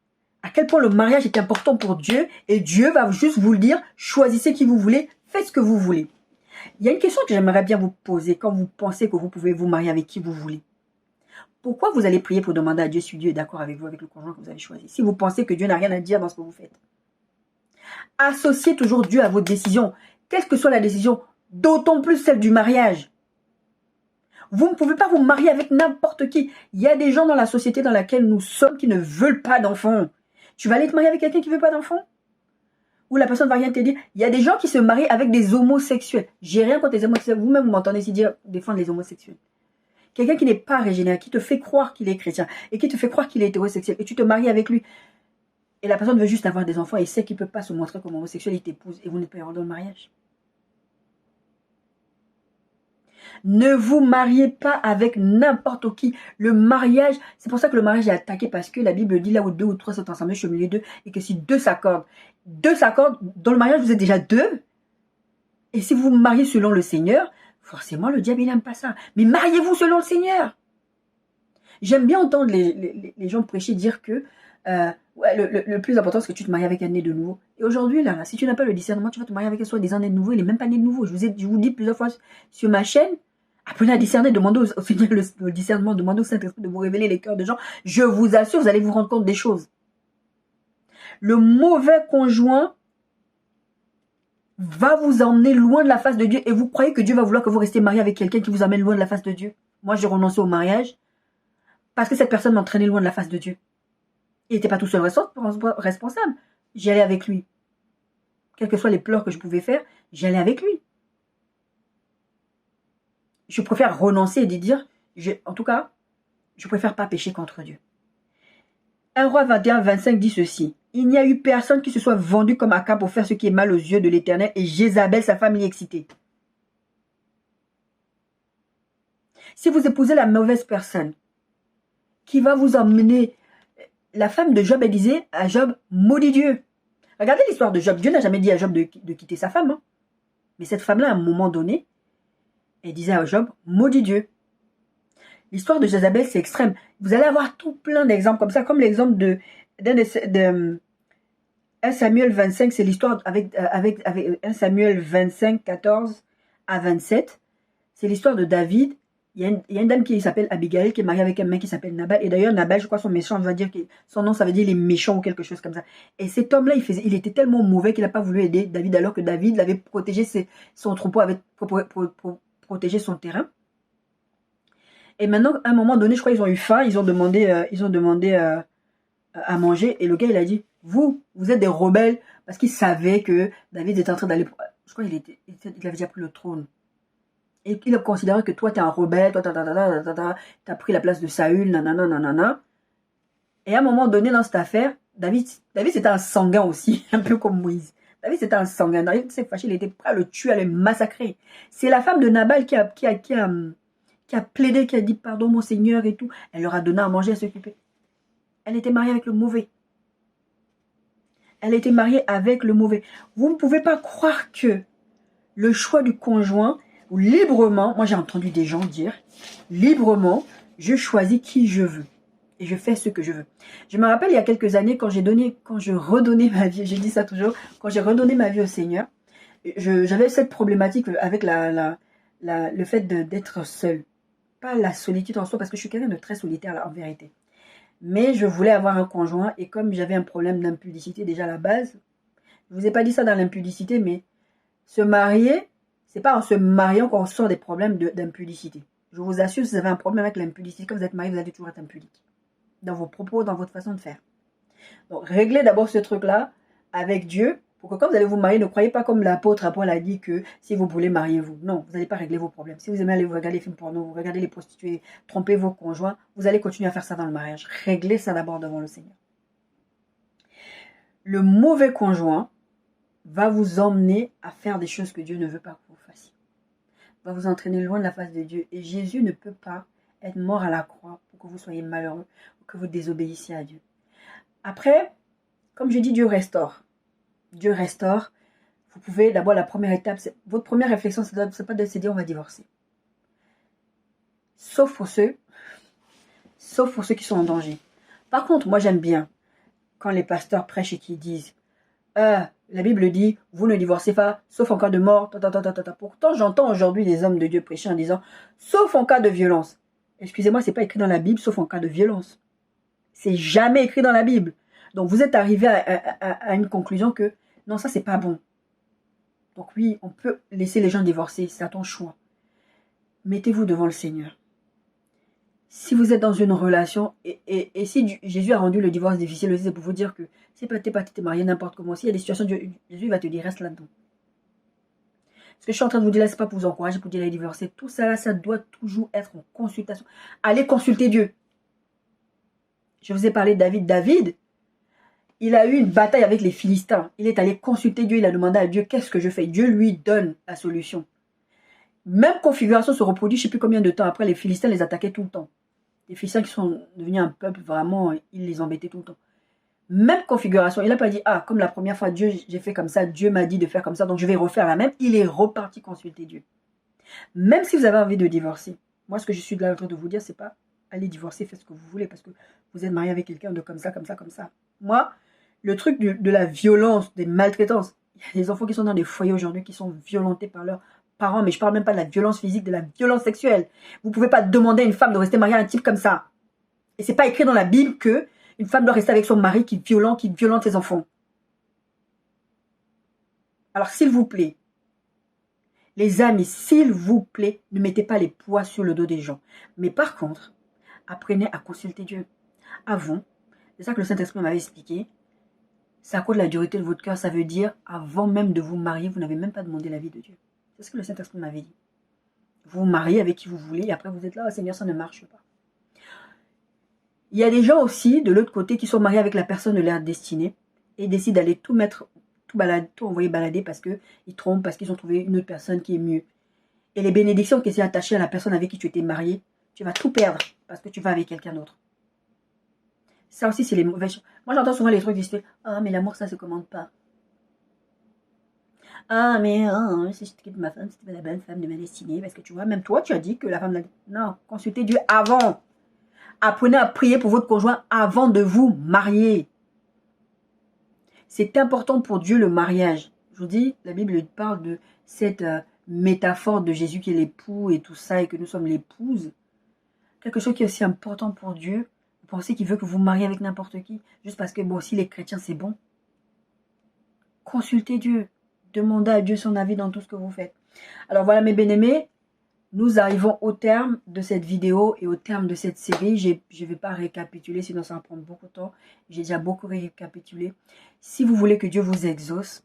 Speaker 1: à quel point le mariage est important pour Dieu, et Dieu va juste vous le dire, choisissez qui vous voulez, faites ce que vous voulez. Il y a une question que j'aimerais bien vous poser quand vous pensez que vous pouvez vous marier avec qui vous voulez. Pourquoi vous allez prier pour demander à Dieu si Dieu est d'accord avec vous, avec le conjoint que vous avez choisi, si vous pensez que Dieu n'a rien à dire dans ce que vous faites? Associez toujours Dieu à votre décision, quelle que soit la décision, d'autant plus celle du mariage. Vous ne pouvez pas vous marier avec n'importe qui. Il y a des gens dans la société dans laquelle nous sommes qui ne veulent pas d'enfants. Tu vas aller te marier avec quelqu'un qui ne veut pas d'enfants? Ou la personne va rien te dire. Il y a des gens qui se marient avec des homosexuels. J'ai rien contre les homosexuels. Vous-même, vous m'entendez ici dire défendre les homosexuels. Quelqu'un qui n'est pas régénéré, qui te fait croire qu'il est chrétien et qui te fait croire qu'il est hétérosexuel et tu te maries avec lui. Et la personne veut juste avoir des enfants et sait qu'il ne peut pas se montrer comme homosexuel, il t'épouse et vous n'êtes pas heureux dans le mariage. Ne vous mariez pas avec n'importe qui. Le mariage, c'est pour ça que le mariage est attaqué parce que la Bible dit là où 2 ou 3 sont ensemble, je suis au milieu d'eux et que si 2 s'accordent, dans le mariage, vous êtes déjà 2. Et si vous vous mariez selon le Seigneur, forcément, le diable, il n'aime pas ça. Mais mariez-vous selon le Seigneur. J'aime bien entendre les gens prêcher, dire que ouais, le plus important, c'est que tu te maries avec un né de nouveau. Et aujourd'hui, là, si tu n'as pas le discernement, tu vas te marier avec un soi-disant né de nouveau. Il n'est même pas né de nouveau. Je vous dis plusieurs fois sur ma chaîne, apprenez à discerner, demandez au Seigneur le discernement, demandez au Saint-Esprit de vous révéler les cœurs des gens. Je vous assure, vous allez vous rendre compte des choses. Le mauvais conjoint va vous emmener loin de la face de Dieu et vous croyez que Dieu va vouloir que vous restiez marié avec quelqu'un qui vous amène loin de la face de Dieu. Moi, j'ai renoncé au mariage parce que cette personne m'entraînait loin de la face de Dieu. Il n'était pas tout seul responsable. J'y allais avec lui. Quels que soient les pleurs que je pouvais faire, j'y allais avec lui. Je préfère renoncer et dire, en tout cas, je préfère pas pécher contre Dieu. 1 Roi 21, 25 dit ceci. Il n'y a eu personne qui se soit vendu comme Akab pour faire ce qui est mal aux yeux de l'Éternel et Jézabel, sa femme, l'y excitait. Si vous épousez la mauvaise personne qui va vous emmener... La femme de Job, elle disait à Job, maudit Dieu. Regardez l'histoire de Job. Dieu n'a jamais dit à Job de quitter sa femme. Hein. Mais cette femme-là, à un moment donné, elle disait à Job, maudit Dieu. L'histoire de Jézabel, c'est extrême. Vous allez avoir tout plein d'exemples comme ça, comme l'exemple de 1 Samuel 25, c'est l'histoire avec 1 Samuel 25, 14 à 27. C'est l'histoire de David. Il y a une dame qui s'appelle Abigail, qui est mariée avec un mec qui s'appelle Nabal. Et d'ailleurs, Nabal, je crois, son méchant, on va dire que son nom, ça veut dire il est méchant ou quelque chose comme ça. Et cet homme-là, il était tellement mauvais qu'il n'a pas voulu aider David, alors que David l'avait protégé, son troupeau avait protégé son terrain. Et maintenant, à un moment donné, je crois qu'ils ont eu faim, ils ont demandé à manger. Et le gars, il a dit, vous êtes des rebelles, parce qu'il savait que David était en train d'aller... Je crois qu'il avait déjà pris le trône. Et il a considéré que toi, tu es un rebelle, toi, tu as pris la place de Saül, nanana. Et à un moment donné, dans cette affaire, David c'était un sanguin aussi, un peu comme Moïse. David, c'était un sanguin. David s'est fâché, il était prêt à le tuer, à le massacrer. C'est la femme de Nabal qui a plaidé, qui a dit, pardon, mon Seigneur et tout. Elle leur a donné à manger, à s'occuper. Elle était mariée avec le mauvais. Elle était mariée avec le mauvais. Vous ne pouvez pas croire que le choix du conjoint... Librement, moi j'ai entendu des gens dire, librement, je choisis qui je veux. Et je fais ce que je veux. Je me rappelle il y a quelques années, quand je redonnais ma vie, j'ai dit ça toujours, quand j'ai redonné ma vie au Seigneur, j'avais cette problématique avec le fait d'être seule. Pas la solitude en soi, parce que je suis quelqu'un de très solitaire là, en vérité. Mais je voulais avoir un conjoint, et comme j'avais un problème d'impudicité déjà à la base, je vous ai pas dit ça dans l'impudicité, mais se marier, c'est pas en se mariant qu'on sort des problèmes d'impudicité. Je vous assure, si vous avez un problème avec l'impudicité, quand vous êtes marié, vous allez toujours être impudique. Dans vos propos, dans votre façon de faire. Donc, réglez d'abord ce truc-là avec Dieu, pour que quand vous allez vous marier, ne croyez pas comme l'apôtre Paul a dit que si vous voulez, mariez-vous. Non, vous n'allez pas régler vos problèmes. Si vous aimez aller vous regarder les films porno, vous regardez les prostituées, tromper vos conjoints, vous allez continuer à faire ça dans le mariage. Réglez ça d'abord devant le Seigneur. Le mauvais conjoint va vous emmener à faire des choses que Dieu ne veut pas que vous fassiez. Va vous entraîner loin de la face de Dieu. Et Jésus ne peut pas être mort à la croix pour que vous soyez malheureux ou que vous désobéissiez à Dieu. Après, comme je dis, Dieu restaure. Dieu restaure. Vous pouvez, d'abord, la première étape, votre première réflexion, c'est pas de se dire on va divorcer. Sauf pour ceux qui sont en danger. Par contre, moi j'aime bien quand les pasteurs prêchent et qu'ils disent la Bible dit, vous ne divorcez pas, sauf en cas de mort. Pourtant, j'entends aujourd'hui des hommes de Dieu prêcher en disant, sauf en cas de violence. Excusez-moi, c'est pas écrit dans la Bible, sauf en cas de violence. C'est jamais écrit dans la Bible. Donc, vous êtes arrivé à une conclusion que, non, ça, c'est pas bon. Donc oui, on peut laisser les gens divorcer, c'est à ton choix. Mettez-vous devant le Seigneur. Si vous êtes dans une relation, et si Jésus a rendu le divorce difficile aussi, c'est pour vous dire que si tu n'es marié n'importe comment, s'il y a des situations, Jésus va te dire, reste là-dedans. Ce que je suis en train de vous dire là, ce n'est pas pour vous encourager, pour dire d'aller divorcer. Tout ça là, ça doit toujours être en consultation. Allez consulter Dieu. Je vous ai parlé de David. David, il a eu une bataille avec les Philistins. Il est allé consulter Dieu, il a demandé à Dieu, qu'est-ce que je fais? Dieu lui donne la solution. Même configuration se reproduit, je ne sais plus combien de temps après, les Philistins les attaquaient tout le temps. Les Philistins qui sont devenus un peuple, vraiment, ils les embêtaient tout le temps. Même configuration, il n'a pas dit, ah, comme la première fois, Dieu, j'ai fait comme ça, Dieu m'a dit de faire comme ça, donc je vais refaire la même. Il est reparti consulter Dieu. Même si vous avez envie de divorcer, moi, ce que je suis là en train de vous dire, c'est pas allez divorcer, faites ce que vous voulez, parce que vous êtes marié avec quelqu'un de comme ça, comme ça, comme ça. Moi, le truc de la violence, des maltraitances, il y a des enfants qui sont dans des foyers aujourd'hui qui sont violentés par leurs parents, mais je parle même pas de la violence physique, de la violence sexuelle. Vous pouvez pas demander à une femme de rester mariée à un type comme ça. Et c'est pas écrit dans la Bible que une femme doit rester avec son mari qui violente ses enfants. Alors, s'il vous plaît, les amis, s'il vous plaît, ne mettez pas les poids sur le dos des gens. Mais par contre, apprenez à consulter Dieu. Avant, c'est ça que le Saint-Esprit m'avait expliqué, c'est à cause de la dureté de votre cœur, ça veut dire, avant même de vous marier, vous n'avez même pas demandé l'avis de Dieu. C'est ce que le Saint-Esprit m'avait dit. Vous vous mariez avec qui vous voulez, et après vous êtes là, oh, Seigneur, ça ne marche pas. Il y a des gens aussi, de l'autre côté, qui sont mariés avec la personne de leur destinée, et décident d'aller tout mettre, tout envoyer balader parce qu'ils trompent, parce qu'ils ont trouvé une autre personne qui est mieux. Et les bénédictions qui sont attachées à la personne avec qui tu étais marié, tu vas tout perdre parce que tu vas avec quelqu'un d'autre. Ça aussi, c'est les mauvaises choses. Moi, j'entends souvent les trucs qui se font, ah, mais l'amour, ça se commande pas. Ah, mais si je quitte ma femme, c'était la bonne femme de ma destinée. Parce que tu vois, même toi, tu as dit que la femme de la... Non, consultez Dieu avant. Apprenez à prier pour votre conjoint avant de vous marier. C'est important pour Dieu le mariage. Je vous dis, la Bible parle de cette métaphore de Jésus qui est l'époux et tout ça, et que nous sommes l'épouse. Quelque chose qui est aussi important pour Dieu. Vous pensez qu'il veut que vous mariez avec n'importe qui, juste parce que, bon, si les chrétiens, c'est bon. Consultez Dieu. Demandez à Dieu son avis dans tout ce que vous faites. Alors voilà mes bien-aimés, nous arrivons au terme de cette vidéo et au terme de cette série. Je ne vais pas récapituler, sinon ça va prendre beaucoup de temps. J'ai déjà beaucoup récapitulé. Si vous voulez que Dieu vous exauce,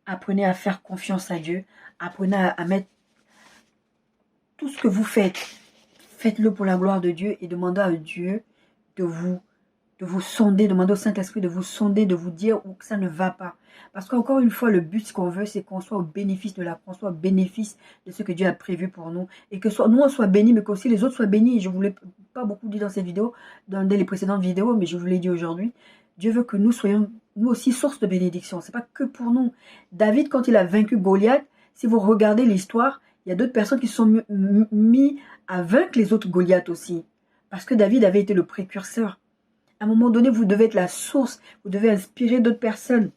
Speaker 1: apprenez à faire confiance à Dieu. Apprenez à mettre tout ce que vous faites. Faites-le pour la gloire de Dieu et demandez à Dieu de vous sonder, demandez au Saint-Esprit de vous sonder, de vous dire où ça ne va pas. Parce qu'encore une fois, le but, ce qu'on veut, c'est qu'on soit au bénéfice de qu'on soit au bénéfice de ce que Dieu a prévu pour nous. Et que nous, on soit bénis, mais qu'aussi les autres soient bénis. Et je ne vous l'ai pas beaucoup dit dans cette vidéo, dans les précédentes vidéos, mais je vous l'ai dit aujourd'hui. Dieu veut que nous soyons, nous aussi, source de bénédiction. Ce n'est pas que pour nous. David, quand il a vaincu Goliath, si vous regardez l'histoire, il y a d'autres personnes qui se sont mis à vaincre les autres Goliath aussi. Parce que David avait été le précurseur. À un moment donné, vous devez être la source. Vous devez inspirer d'autres personnes.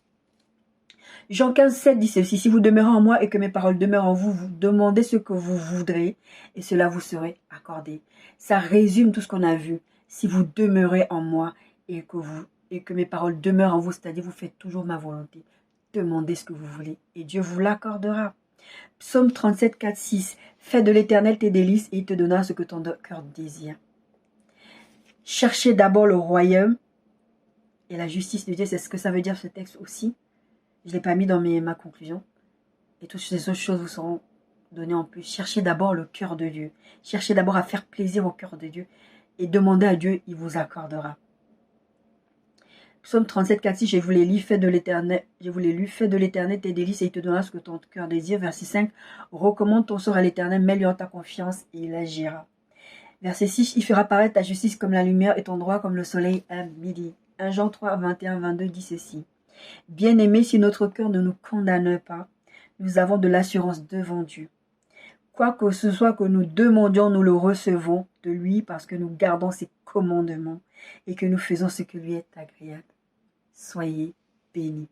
Speaker 1: Jean 15, 7 dit ceci. Si vous demeurez en moi et que mes paroles demeurent en vous, vous demandez ce que vous voudrez et cela vous serait accordé. Ça résume tout ce qu'on a vu. Si vous demeurez en moi et que mes paroles demeurent en vous, c'est-à-dire vous faites toujours ma volonté, demandez ce que vous voulez et Dieu vous l'accordera. Psaume 37, 4, 6. Fais de l'Éternel tes délices et il te donnera ce que ton cœur désire. Cherchez d'abord le royaume et la justice de Dieu. C'est ce que ça veut dire ce texte aussi. Je ne l'ai pas mis dans ma conclusion. Et toutes ces autres choses vous seront données en plus. Cherchez d'abord le cœur de Dieu. Cherchez d'abord à faire plaisir au cœur de Dieu. Et demandez à Dieu, il vous accordera. Psaume 37, 4, 6, je vous l'ai lu, fais de l'Éternel tes délices et il te donnera ce que ton cœur désire. Verset 5, recommande ton sort à l'Éternel, mets-lui en ta confiance et il agira. Verset 6, il fera paraître ta justice comme la lumière et ton droit comme le soleil à midi. 1 Jean 3, 21, 22 dit ceci. Bien-aimés, si notre cœur ne nous condamne pas, nous avons de l'assurance devant Dieu. Quoi que ce soit que nous demandions, nous le recevons de lui parce que nous gardons ses commandements et que nous faisons ce qui lui est agréable. Soyez bénis.